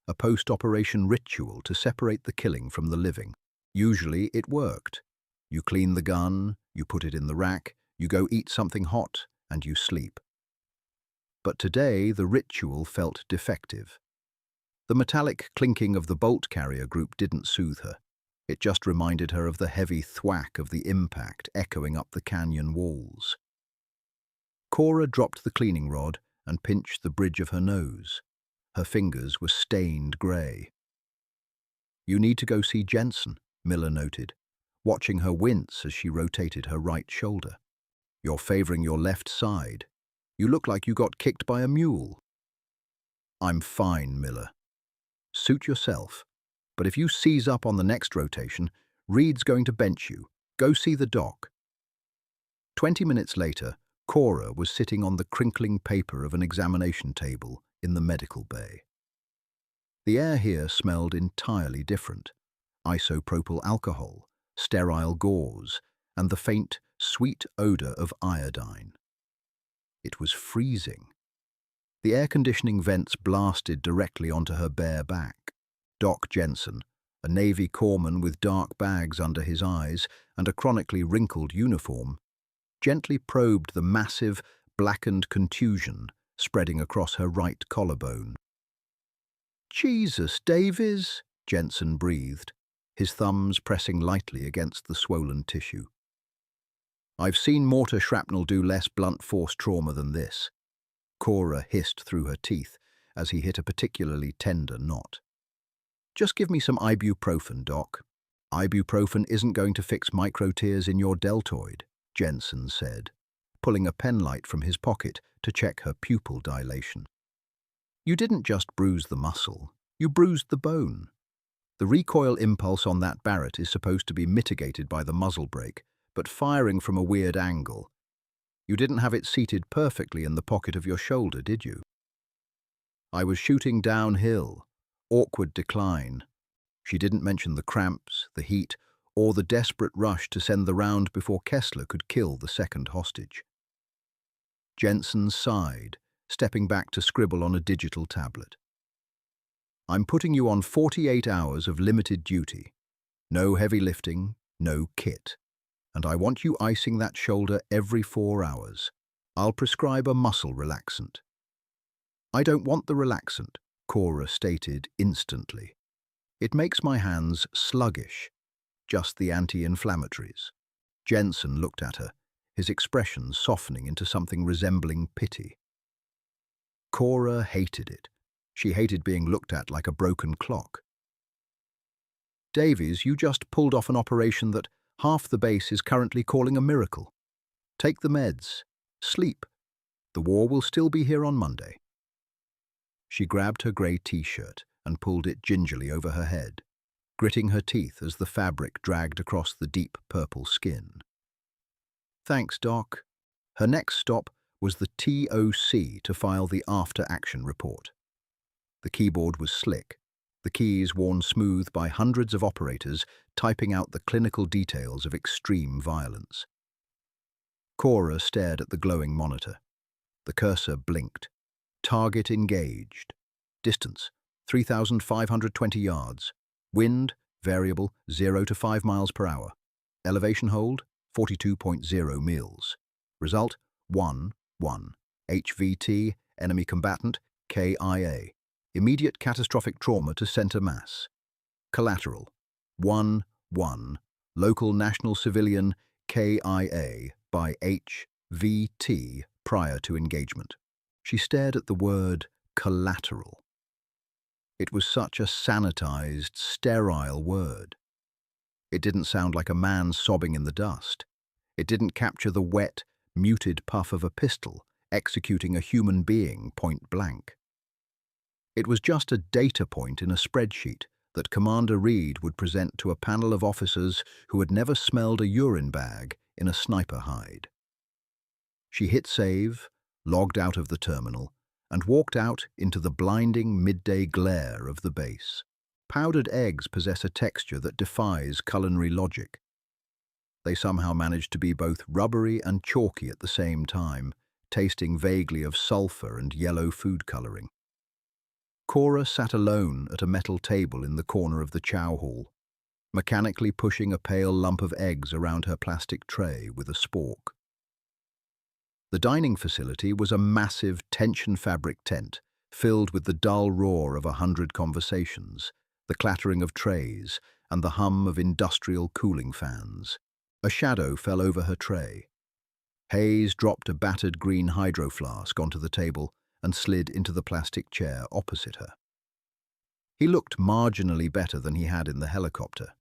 S1: a post-operation ritual to separate the killing from the living. Usually it worked. You clean the gun, you put it in the rack, you go eat something hot, and you sleep. But today the ritual felt defective. The metallic clinking of the bolt carrier group didn't soothe her. It just reminded her of the heavy thwack of the impact echoing up the canyon walls. Cora dropped the cleaning rod and pinched the bridge of her nose. Her fingers were stained grey. "You need to go see Jensen," Miller noted, watching her wince as she rotated her right shoulder. "You're favoring your left side. You look like you got kicked by a mule." "I'm fine, Miller. Suit yourself. But if you seize up on the next rotation, Reed's going to bench you. Go see the doc." 20 minutes later, Cora was sitting on the crinkling paper of an examination table in the medical bay. The air here smelled entirely different. Isopropyl alcohol, sterile gauze, and the faint, sweet odor of iodine. It was freezing. The air conditioning vents blasted directly onto her bare back. Doc Jensen, a Navy corpsman with dark bags under his eyes and a chronically wrinkled uniform, gently probed the massive, blackened contusion spreading across her right collarbone. "Jesus, Davies," Jensen breathed, his thumbs pressing lightly against the swollen tissue. "I've seen mortar shrapnel do less blunt force trauma than this," Cora hissed through her teeth as he hit a particularly tender knot. "Just give me some ibuprofen, Doc." "Ibuprofen isn't going to fix micro-tears in your deltoid," Jensen said, pulling a penlight from his pocket to check her pupil dilation. "You didn't just bruise the muscle, you bruised the bone. The recoil impulse on that Barrett is supposed to be mitigated by the muzzle brake, but firing from a weird angle. You didn't have it seated perfectly in the pocket of your shoulder, did you?" "I was shooting downhill. Awkward decline." She didn't mention the cramps, the heat, or the desperate rush to send the round before Kessler could kill the second hostage. Jensen sighed, stepping back to scribble on a digital tablet. "I'm putting you on 48 hours of limited duty. No heavy lifting, no kit. And I want you icing that shoulder every 4 hours. I'll prescribe a muscle relaxant." "I don't want the relaxant," Cora stated instantly. "It makes my hands sluggish. Just the anti-inflammatories." Jensen looked at her, his expression softening into something resembling pity. Cora hated it. She hated being looked at like a broken clock. "Davies, you just pulled off an operation that half the base is currently calling a miracle. Take the meds. Sleep. The war will still be here on Monday." She grabbed her grey t-shirt and pulled it gingerly over her head. gritting her teeth as the fabric dragged across the deep purple skin. "Thanks, Doc." Her next stop was the TOC to file the after-action report. The keyboard was slick, the keys worn smooth by hundreds of operators typing out the clinical details of extreme violence. Cora stared at the glowing monitor. The cursor blinked. Target engaged. Distance, 3,520 yards. Wind, variable, 0 to 5 miles per hour. Elevation hold, 42.0 mils. Result, 1-1. HVT, enemy combatant, KIA. Immediate catastrophic trauma to center mass. Collateral, 1-1. Local national civilian, KIA, by HVT prior to engagement. She stared at the word collateral. It was such a sanitized, sterile word. It didn't sound like a man sobbing in the dust. It didn't capture the wet, muted puff of a pistol executing a human being point blank. It was just a data point in a spreadsheet that Commander Reed would present to a panel of officers who had never smelled a urine bag in a sniper hide. She hit save, logged out of the terminal, and walked out into the blinding midday glare of the base. Powdered eggs possess a texture that defies culinary logic. They somehow managed to be both rubbery and chalky at the same time, tasting vaguely of sulfur and yellow food coloring. Cora sat alone at a metal table in the corner of the chow hall, mechanically pushing a pale lump of eggs around her plastic tray with a spork. The dining facility was a massive tension fabric tent filled with the dull roar of 100 conversations, the clattering of trays, and the hum of industrial cooling fans. A shadow fell over her tray. Hayes dropped a battered green hydro flask onto the table and slid into the plastic chair opposite her. He looked marginally better than he had in the helicopter.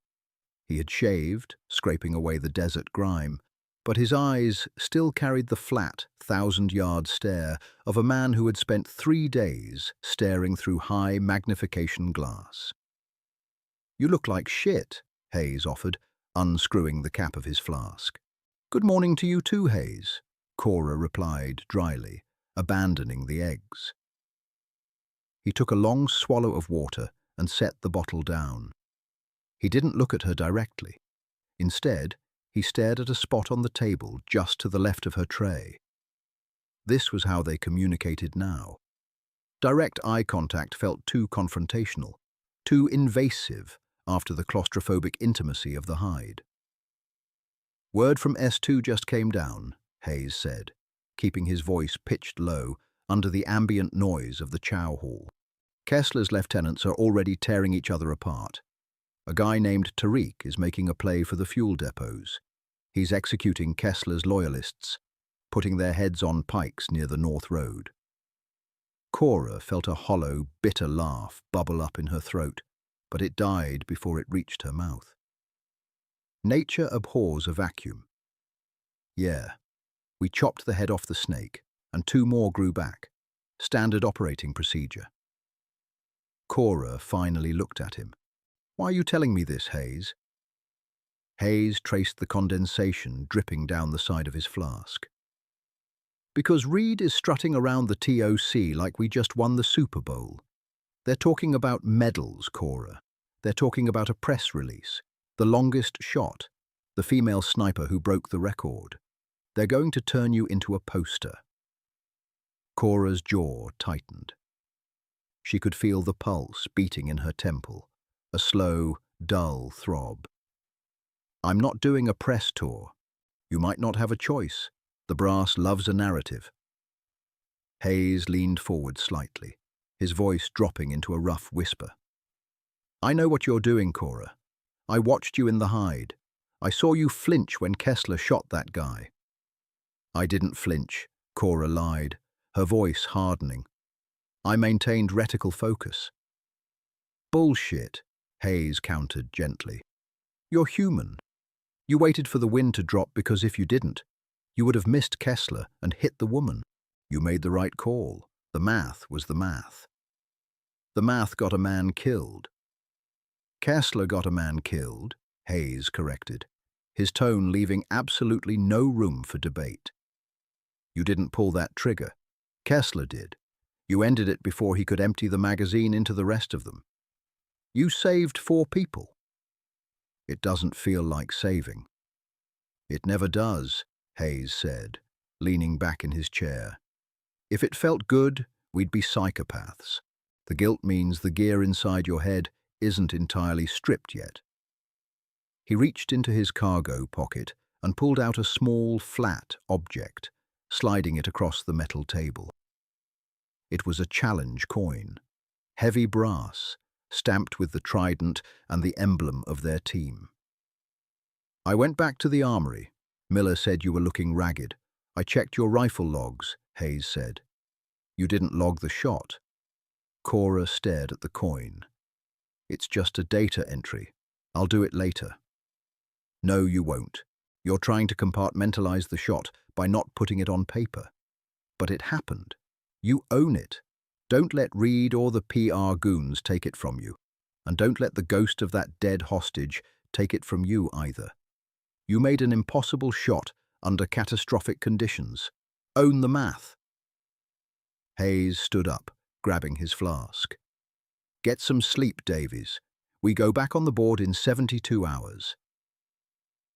S1: He had shaved, scraping away the desert grime, but his eyes still carried the flat, 1,000-yard stare of a man who had spent 3 days staring through high magnification glass. "You look like shit," Hayes offered, unscrewing the cap of his flask. "Good morning to you too, Hayes," Cora replied dryly, abandoning the eggs. He took a long swallow of water and set the bottle down. He didn't look at her directly. Instead, he stared at a spot on the table just to the left of her tray. This was how they communicated now. Direct eye contact felt too confrontational, too invasive after the claustrophobic intimacy of the hide. "Word from S2 just came down," Hayes said, keeping his voice pitched low under the ambient noise of the chow hall. "Kessler's lieutenants are already tearing each other apart. A guy named Tariq is making a play for the fuel depots. He's executing Kessler's loyalists, putting their heads on pikes near the North Road." Cora felt a hollow, bitter laugh bubble up in her throat, but it died before it reached her mouth. Nature abhors a vacuum. "Yeah, we chopped the head off the snake, and 2 more grew back. Standard operating procedure." Cora finally looked at him. "Why are you telling me this, Hayes?" Hayes traced the condensation dripping down the side of his flask. "Because Reed is strutting around the TOC like we just won the Super Bowl. They're talking about medals, Cora. They're talking about a press release, the longest shot, the female sniper who broke the record. They're going to turn you into a poster." Cora's jaw tightened. She could feel the pulse beating in her temple, a slow, dull throb. "I'm not doing a press tour. You might not have a choice. The brass loves a narrative." Hayes leaned forward slightly, his voice dropping into a rough whisper. "I know what you're doing, Cora. I watched you in the hide. I saw you flinch when Kessler shot that guy." "I didn't flinch," Cora lied, her voice hardening. "I maintained reticle focus." "Bullshit," Hayes countered gently. "You're human. You waited for the wind to drop because if you didn't, you would have missed Kessler and hit the woman. You made the right call. The math was the math. The math got a man killed." Kessler got a man killed, Hayes corrected, his tone leaving absolutely no room for debate. You didn't pull that trigger. Kessler did. You ended it before he could empty the magazine into the rest of them. You saved 4 people. It doesn't feel like saving. It never does, Hayes said, leaning back in his chair. If it felt good, we'd be psychopaths. The guilt means the gear inside your head isn't entirely stripped yet. He reached into his cargo pocket and pulled out a small, flat object, sliding it across the metal table. It was a challenge coin, heavy brass, stamped with the trident and the emblem of their team. I went back to the armory. Miller said you were looking ragged. I checked your rifle logs, Hayes said. You didn't log the shot. Cora stared at the coin. It's just a data entry. I'll do it later. No, you won't. You're trying to compartmentalize the shot by not putting it on paper. But it happened. You own it. Don't let Reed or the PR goons take it from you. And don't let the ghost of that dead hostage take it from you either. You made an impossible shot under catastrophic conditions. Own the math. Hayes stood up, grabbing his flask. Get some sleep, Davies. We go back on the board in 72 hours.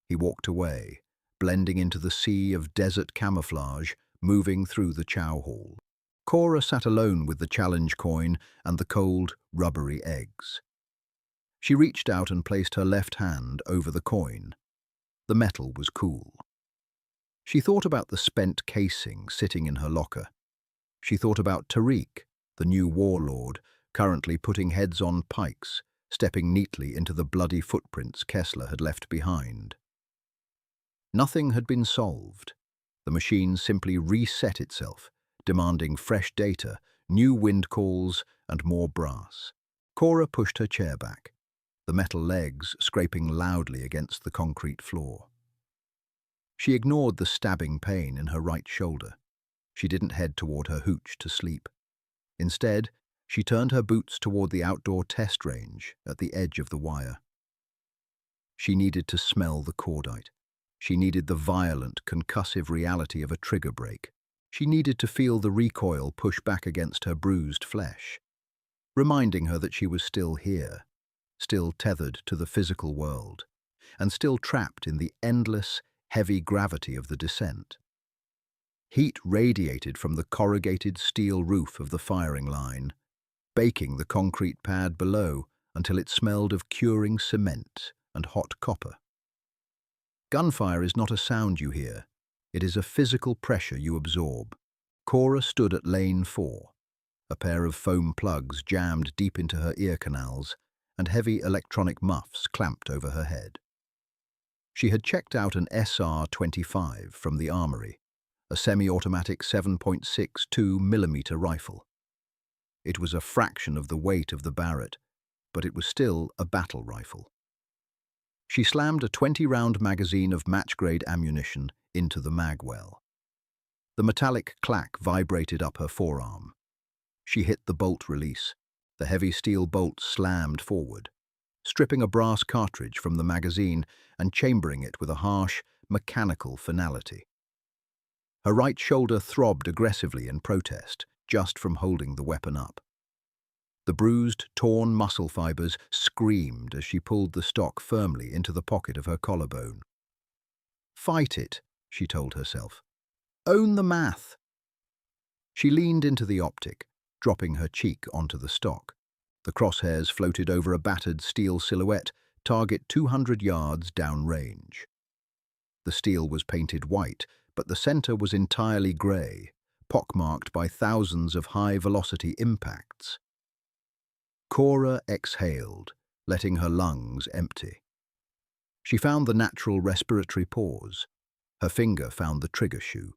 S1: He walked away, blending into the sea of desert camouflage, moving through the chow hall. Cora sat alone with the challenge coin and the cold, rubbery eggs. She reached out and placed her left hand over the coin. The metal was cool. She thought about the spent casing sitting in her locker. She thought about Tariq, the new warlord, currently putting heads on pikes, stepping neatly into the bloody footprints Kessler had left behind. Nothing had been solved. The machine simply reset itself, demanding fresh data, new wind calls, and more brass. Cora pushed her chair back, the metal legs scraping loudly against the concrete floor. She ignored the stabbing pain in her right shoulder. She didn't head toward her hooch to sleep. Instead, she turned her boots toward the outdoor test range at the edge of the wire. She needed to smell the cordite. She needed the violent, concussive reality of a trigger break. She needed to feel the recoil push back against her bruised flesh, reminding her that she was still here, still tethered to the physical world, and still trapped in the endless, heavy gravity of the descent. Heat radiated from the corrugated steel roof of the firing line, baking the concrete pad below until it smelled of curing cement and hot copper. Gunfire is not a sound you hear. It is a physical pressure you absorb. Cora stood at lane 4, a pair of foam plugs jammed deep into her ear canals and heavy electronic muffs clamped over her head. She had checked out an SR-25 from the armory, a semi-automatic 7.62mm rifle. It was a fraction of the weight of the Barrett, but it was still a battle rifle. She slammed a 20-round magazine of match-grade ammunition into the magwell. The metallic clack vibrated up her forearm. She hit the bolt release. The heavy steel bolt slammed forward, stripping a brass cartridge from the magazine and chambering it with a harsh, mechanical finality. Her right shoulder throbbed aggressively in protest, just from holding the weapon up. The bruised, torn muscle fibers screamed as she pulled the stock firmly into the pocket of her collarbone. Fight it, she told herself. Own the math. She leaned into the optic, dropping her cheek onto the stock. The crosshairs floated over a battered steel silhouette, target 200 yards downrange. The steel was painted white, but the center was entirely grey, pockmarked by thousands of high-velocity impacts. Cora exhaled, letting her lungs empty. She found the natural respiratory pause. Her finger found the trigger shoe.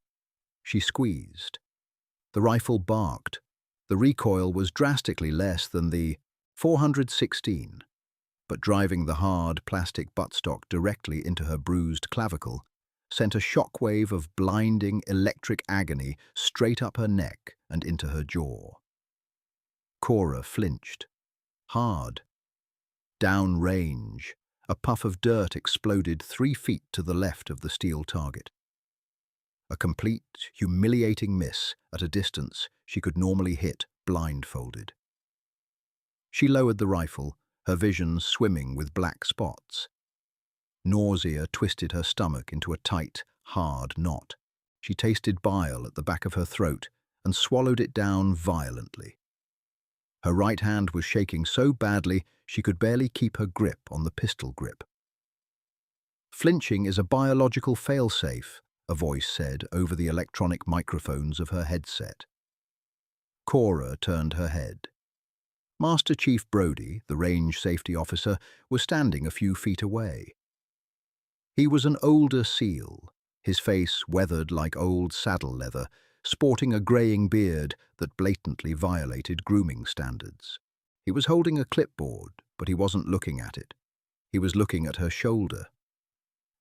S1: She squeezed. The rifle barked. The recoil was drastically less than the 416, but driving the hard plastic buttstock directly into her bruised clavicle sent a shockwave of blinding electric agony straight up her neck and into her jaw. Cora flinched. Hard. Downrange, a puff of dirt exploded 3 feet to the left of the steel target. A complete, humiliating miss at a distance she could normally hit blindfolded. She lowered the rifle, her vision swimming with black spots. Nausea twisted her stomach into a tight, hard knot. She tasted bile at the back of her throat and swallowed it down violently. Her right hand was shaking so badly she could barely keep her grip on the pistol grip. "Flinching is a biological failsafe," a voice said over the electronic microphones of her headset. Cora turned her head. Master Chief Brody, the range safety officer, was standing a few feet away. He was an older SEAL, his face weathered like old saddle leather, sporting a greying beard that blatantly violated grooming standards. He was holding a clipboard, but he wasn't looking at it. He was looking at her shoulder.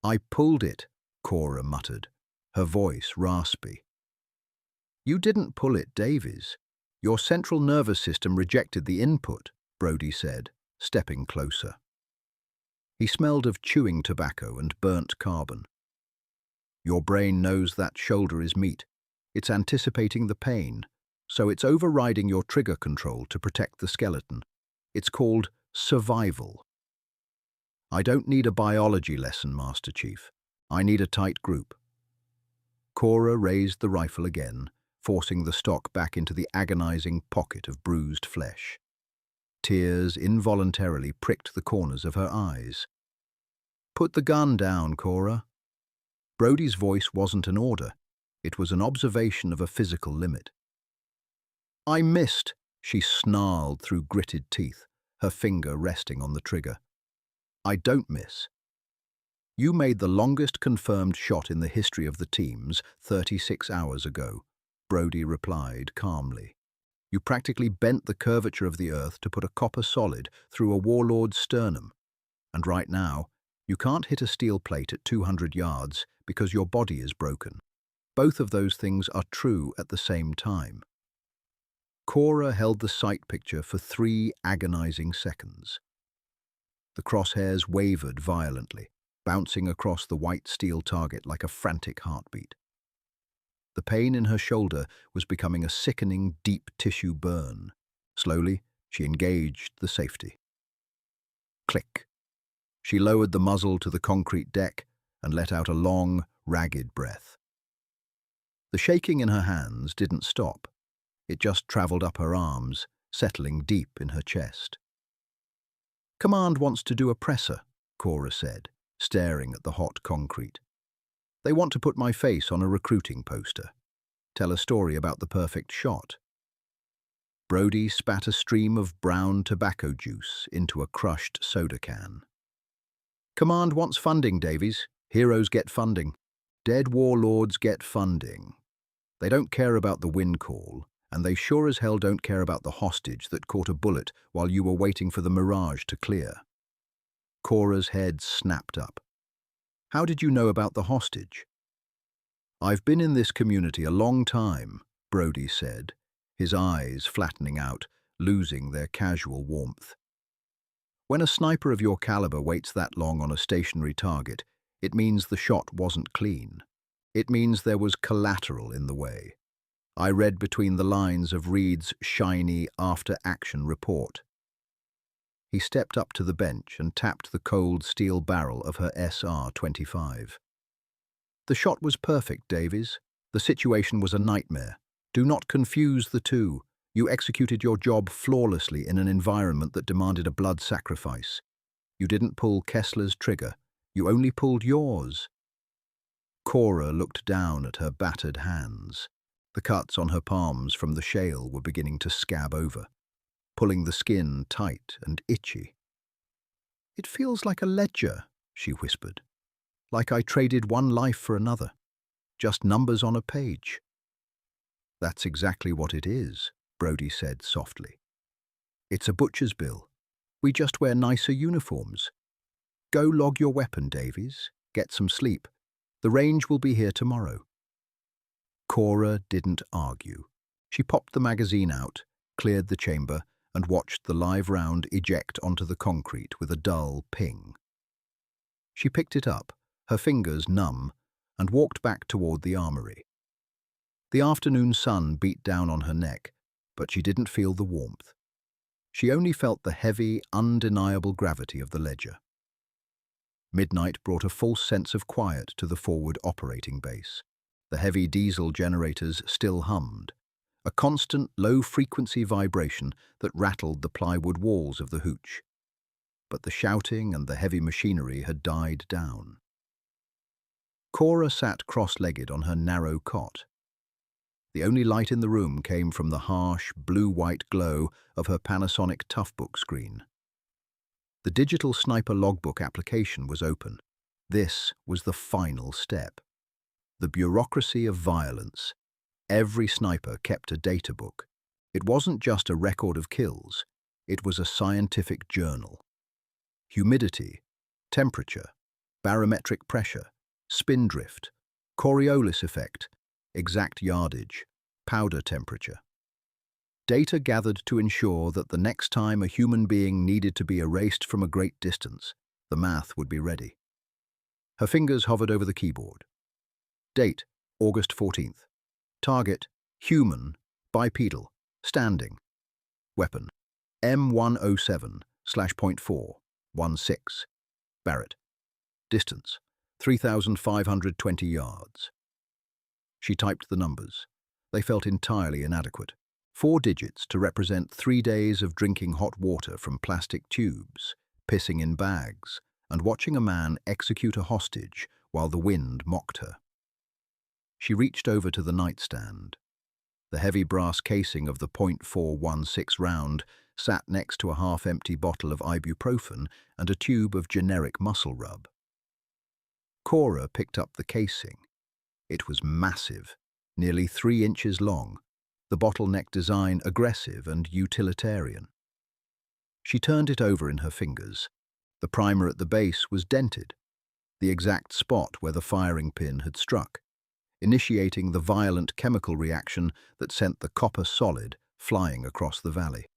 S1: "I pulled it," Cora muttered, her voice raspy. "You didn't pull it, Davies. Your central nervous system rejected the input," Brody said, stepping closer. He smelled of chewing tobacco and burnt carbon. "Your brain knows that shoulder is meat. It's anticipating the pain, so it's overriding your trigger control to protect the skeleton. It's called survival." "I don't need a biology lesson, Master Chief. I need a tight group." Cora raised the rifle again, forcing the stock back into the agonizing pocket of bruised flesh. Tears involuntarily pricked the corners of her eyes. "Put the gun down, Cora." Brody's voice wasn't an order. It was an observation of a physical limit. "I missed," she snarled through gritted teeth, her finger resting on the trigger. "I don't miss." "You made the longest confirmed shot in the history of the teams 36 hours ago," Brody replied calmly. "You practically bent the curvature of the earth to put a copper solid through a Warlord's sternum. And right now, you can't hit a steel plate at 200 yards because your body is broken. Both of those things are true at the same time." Cora held the sight picture for 3 agonizing seconds. The crosshairs wavered violently, bouncing across the white steel target like a frantic heartbeat. The pain in her shoulder was becoming a sickening, deep tissue burn. Slowly, she engaged the safety. Click. She lowered the muzzle to the concrete deck and let out a long, ragged breath. The shaking in her hands didn't stop. It just traveled up her arms, settling deep in her chest. "Command wants to do a presser," Cora said, staring at the hot concrete. "They want to put my face on a recruiting poster. Tell a story about the perfect shot." Brody spat a stream of brown tobacco juice into a crushed soda can. "Command wants funding, Davies. Heroes get funding. Dead warlords get funding. They don't care about the win call, and they sure as hell don't care about the hostage that caught a bullet while you were waiting for the mirage to clear." Cora's head snapped up. "How did you know about the hostage?" "I've been in this community a long time," Brody said, his eyes flattening out, losing their casual warmth. "When a sniper of your caliber waits that long on a stationary target, it means the shot wasn't clean. It means there was collateral in the way. I read between the lines of Reed's shiny after-action report." He stepped up to the bench and tapped the cold steel barrel of her SR-25. "The shot was perfect, Davies. The situation was a nightmare. Do not confuse the two. You executed your job flawlessly in an environment that demanded a blood sacrifice. You didn't pull Kessler's trigger. You only pulled yours." Cora looked down at her battered hands. The cuts on her palms from the shale were beginning to scab over, pulling the skin tight and itchy. "It feels like a ledger," she whispered. "Like I traded one life for another. Just numbers on a page." "That's exactly what it is," Brody said softly. "It's a butcher's bill. We just wear nicer uniforms. Go log your weapon, Davies. Get some sleep. The range will be here tomorrow." Cora didn't argue. She popped the magazine out, cleared the chamber, and watched the live round eject onto the concrete with a dull ping. She picked it up, her fingers numb, and walked back toward the armory. The afternoon sun beat down on her neck, but she didn't feel the warmth. She only felt the heavy, undeniable gravity of the ledger. Midnight brought a false sense of quiet to the forward operating base. The heavy diesel generators still hummed, a constant low-frequency vibration that rattled the plywood walls of the hooch. But the shouting and the heavy machinery had died down. Cora sat cross-legged on her narrow cot. The only light in the room came from the harsh, blue-white glow of her Panasonic Toughbook screen. The digital sniper logbook application was open. This was the final step. The bureaucracy of violence. Every sniper kept a data book. It wasn't just a record of kills. It was a scientific journal. Humidity, temperature, barometric pressure, spin drift, Coriolis effect, exact yardage, powder temperature. Data gathered to ensure that the next time a human being needed to be erased from a great distance, the math would be ready. Her fingers hovered over the keyboard. Date, August 14th. Target, human, bipedal, standing. Weapon, M107/.416. Barrett. Distance, 3,520 yards. She typed the numbers. They felt entirely inadequate. 4 digits to represent 3 days of drinking hot water from plastic tubes, pissing in bags, and watching a man execute a hostage while the wind mocked her. She reached over to the nightstand. The heavy brass casing of the .416 round sat next to a half-empty bottle of ibuprofen and a tube of generic muscle rub. Cora picked up the casing. It was massive, nearly 3 inches long, the bottleneck design aggressive and utilitarian. She turned it over in her fingers. The primer at the base was dented, the exact spot where the firing pin had struck, initiating the violent chemical reaction that sent the copper solid flying across the valley.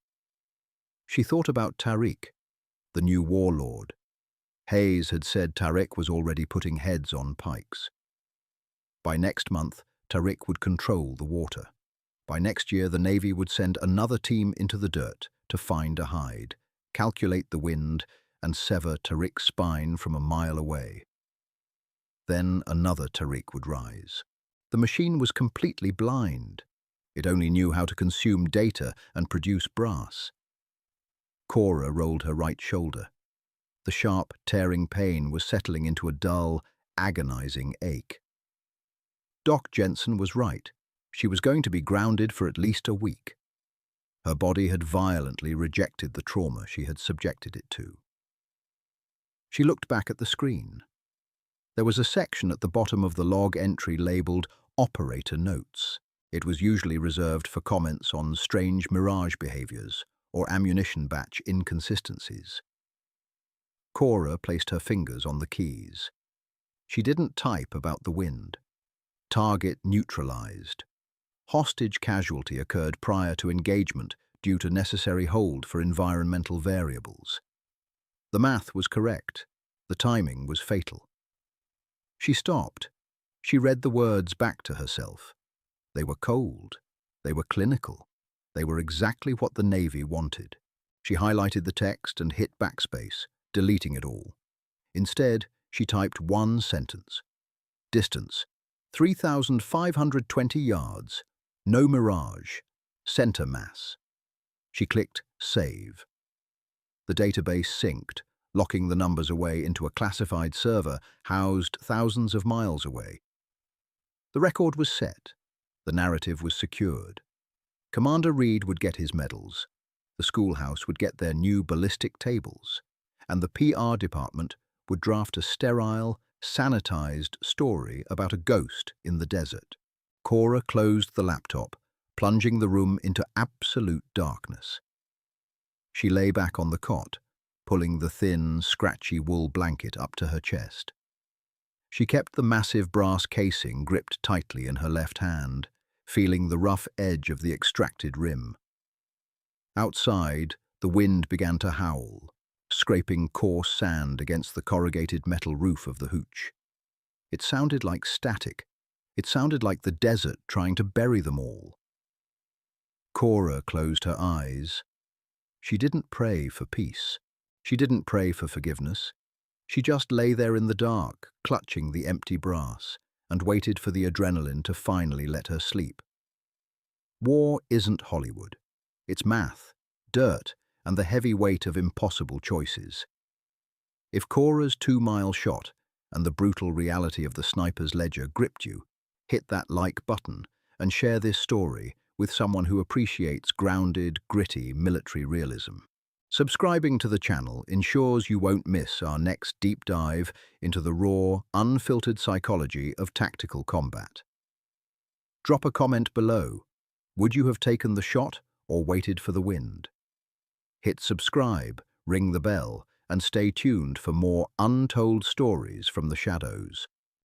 S1: She thought about Tariq, the new warlord. Hayes had said Tariq was already putting heads on pikes. By next month, Tariq would control the water. By next year, the Navy would send another team into the dirt to find a hide, calculate the wind, and sever Tariq's spine from a mile away. Then another Tariq would rise. The machine was completely blind. It only knew how to consume data and produce brass. Cora rolled her right shoulder. The sharp, tearing pain was settling into a dull, agonizing ache. Doc Jensen was right. She was going to be grounded for at least a week. Her body had violently rejected the trauma she had subjected it to. She looked back at the screen. There was a section at the bottom of the log entry labeled Operator Notes. It was usually reserved for comments on strange mirage behaviors or ammunition batch inconsistencies. Cora placed her fingers on the keys. She didn't type about the wind. Target neutralized. Hostage casualty occurred prior to engagement due to necessary hold for environmental variables. The math was correct. The timing was fatal. She stopped. She read the words back to herself. They were cold. They were clinical. They were exactly what the Navy wanted. She highlighted the text and hit backspace, deleting it all. Instead, she typed one sentence. Distance, 3,520 yards. No mirage. Center mass. She clicked Save. The database synced, locking the numbers away into a classified server housed thousands of miles away. The record was set. The narrative was secured. Commander Reed would get his medals. The schoolhouse would get their new ballistic tables. And the PR department would draft a sterile, sanitized story about a ghost in the desert. Cora closed the laptop, plunging the room into absolute darkness. She lay back on the cot, pulling the thin, scratchy wool blanket up to her chest. She kept the massive brass casing gripped tightly in her left hand, feeling the rough edge of the extracted rim. Outside, the wind began to howl, scraping coarse sand against the corrugated metal roof of the hooch. It sounded like static. It sounded like the desert trying to bury them all. Cora closed her eyes. She didn't pray for peace. She didn't pray for forgiveness. She just lay there in the dark, clutching the empty brass, and waited for the adrenaline to finally let her sleep. War isn't Hollywood. It's math, dirt, and the heavy weight of impossible choices. If Cora's 2-mile shot and the brutal reality of the sniper's ledger gripped you, hit that like button and share this story with someone who appreciates grounded, gritty military realism. Subscribing to the channel ensures you won't miss our next deep dive into the raw, unfiltered psychology of tactical combat. Drop a comment below. Would you have taken the shot or waited for the wind? Hit subscribe, ring the bell, and stay tuned for more untold stories from the shadows.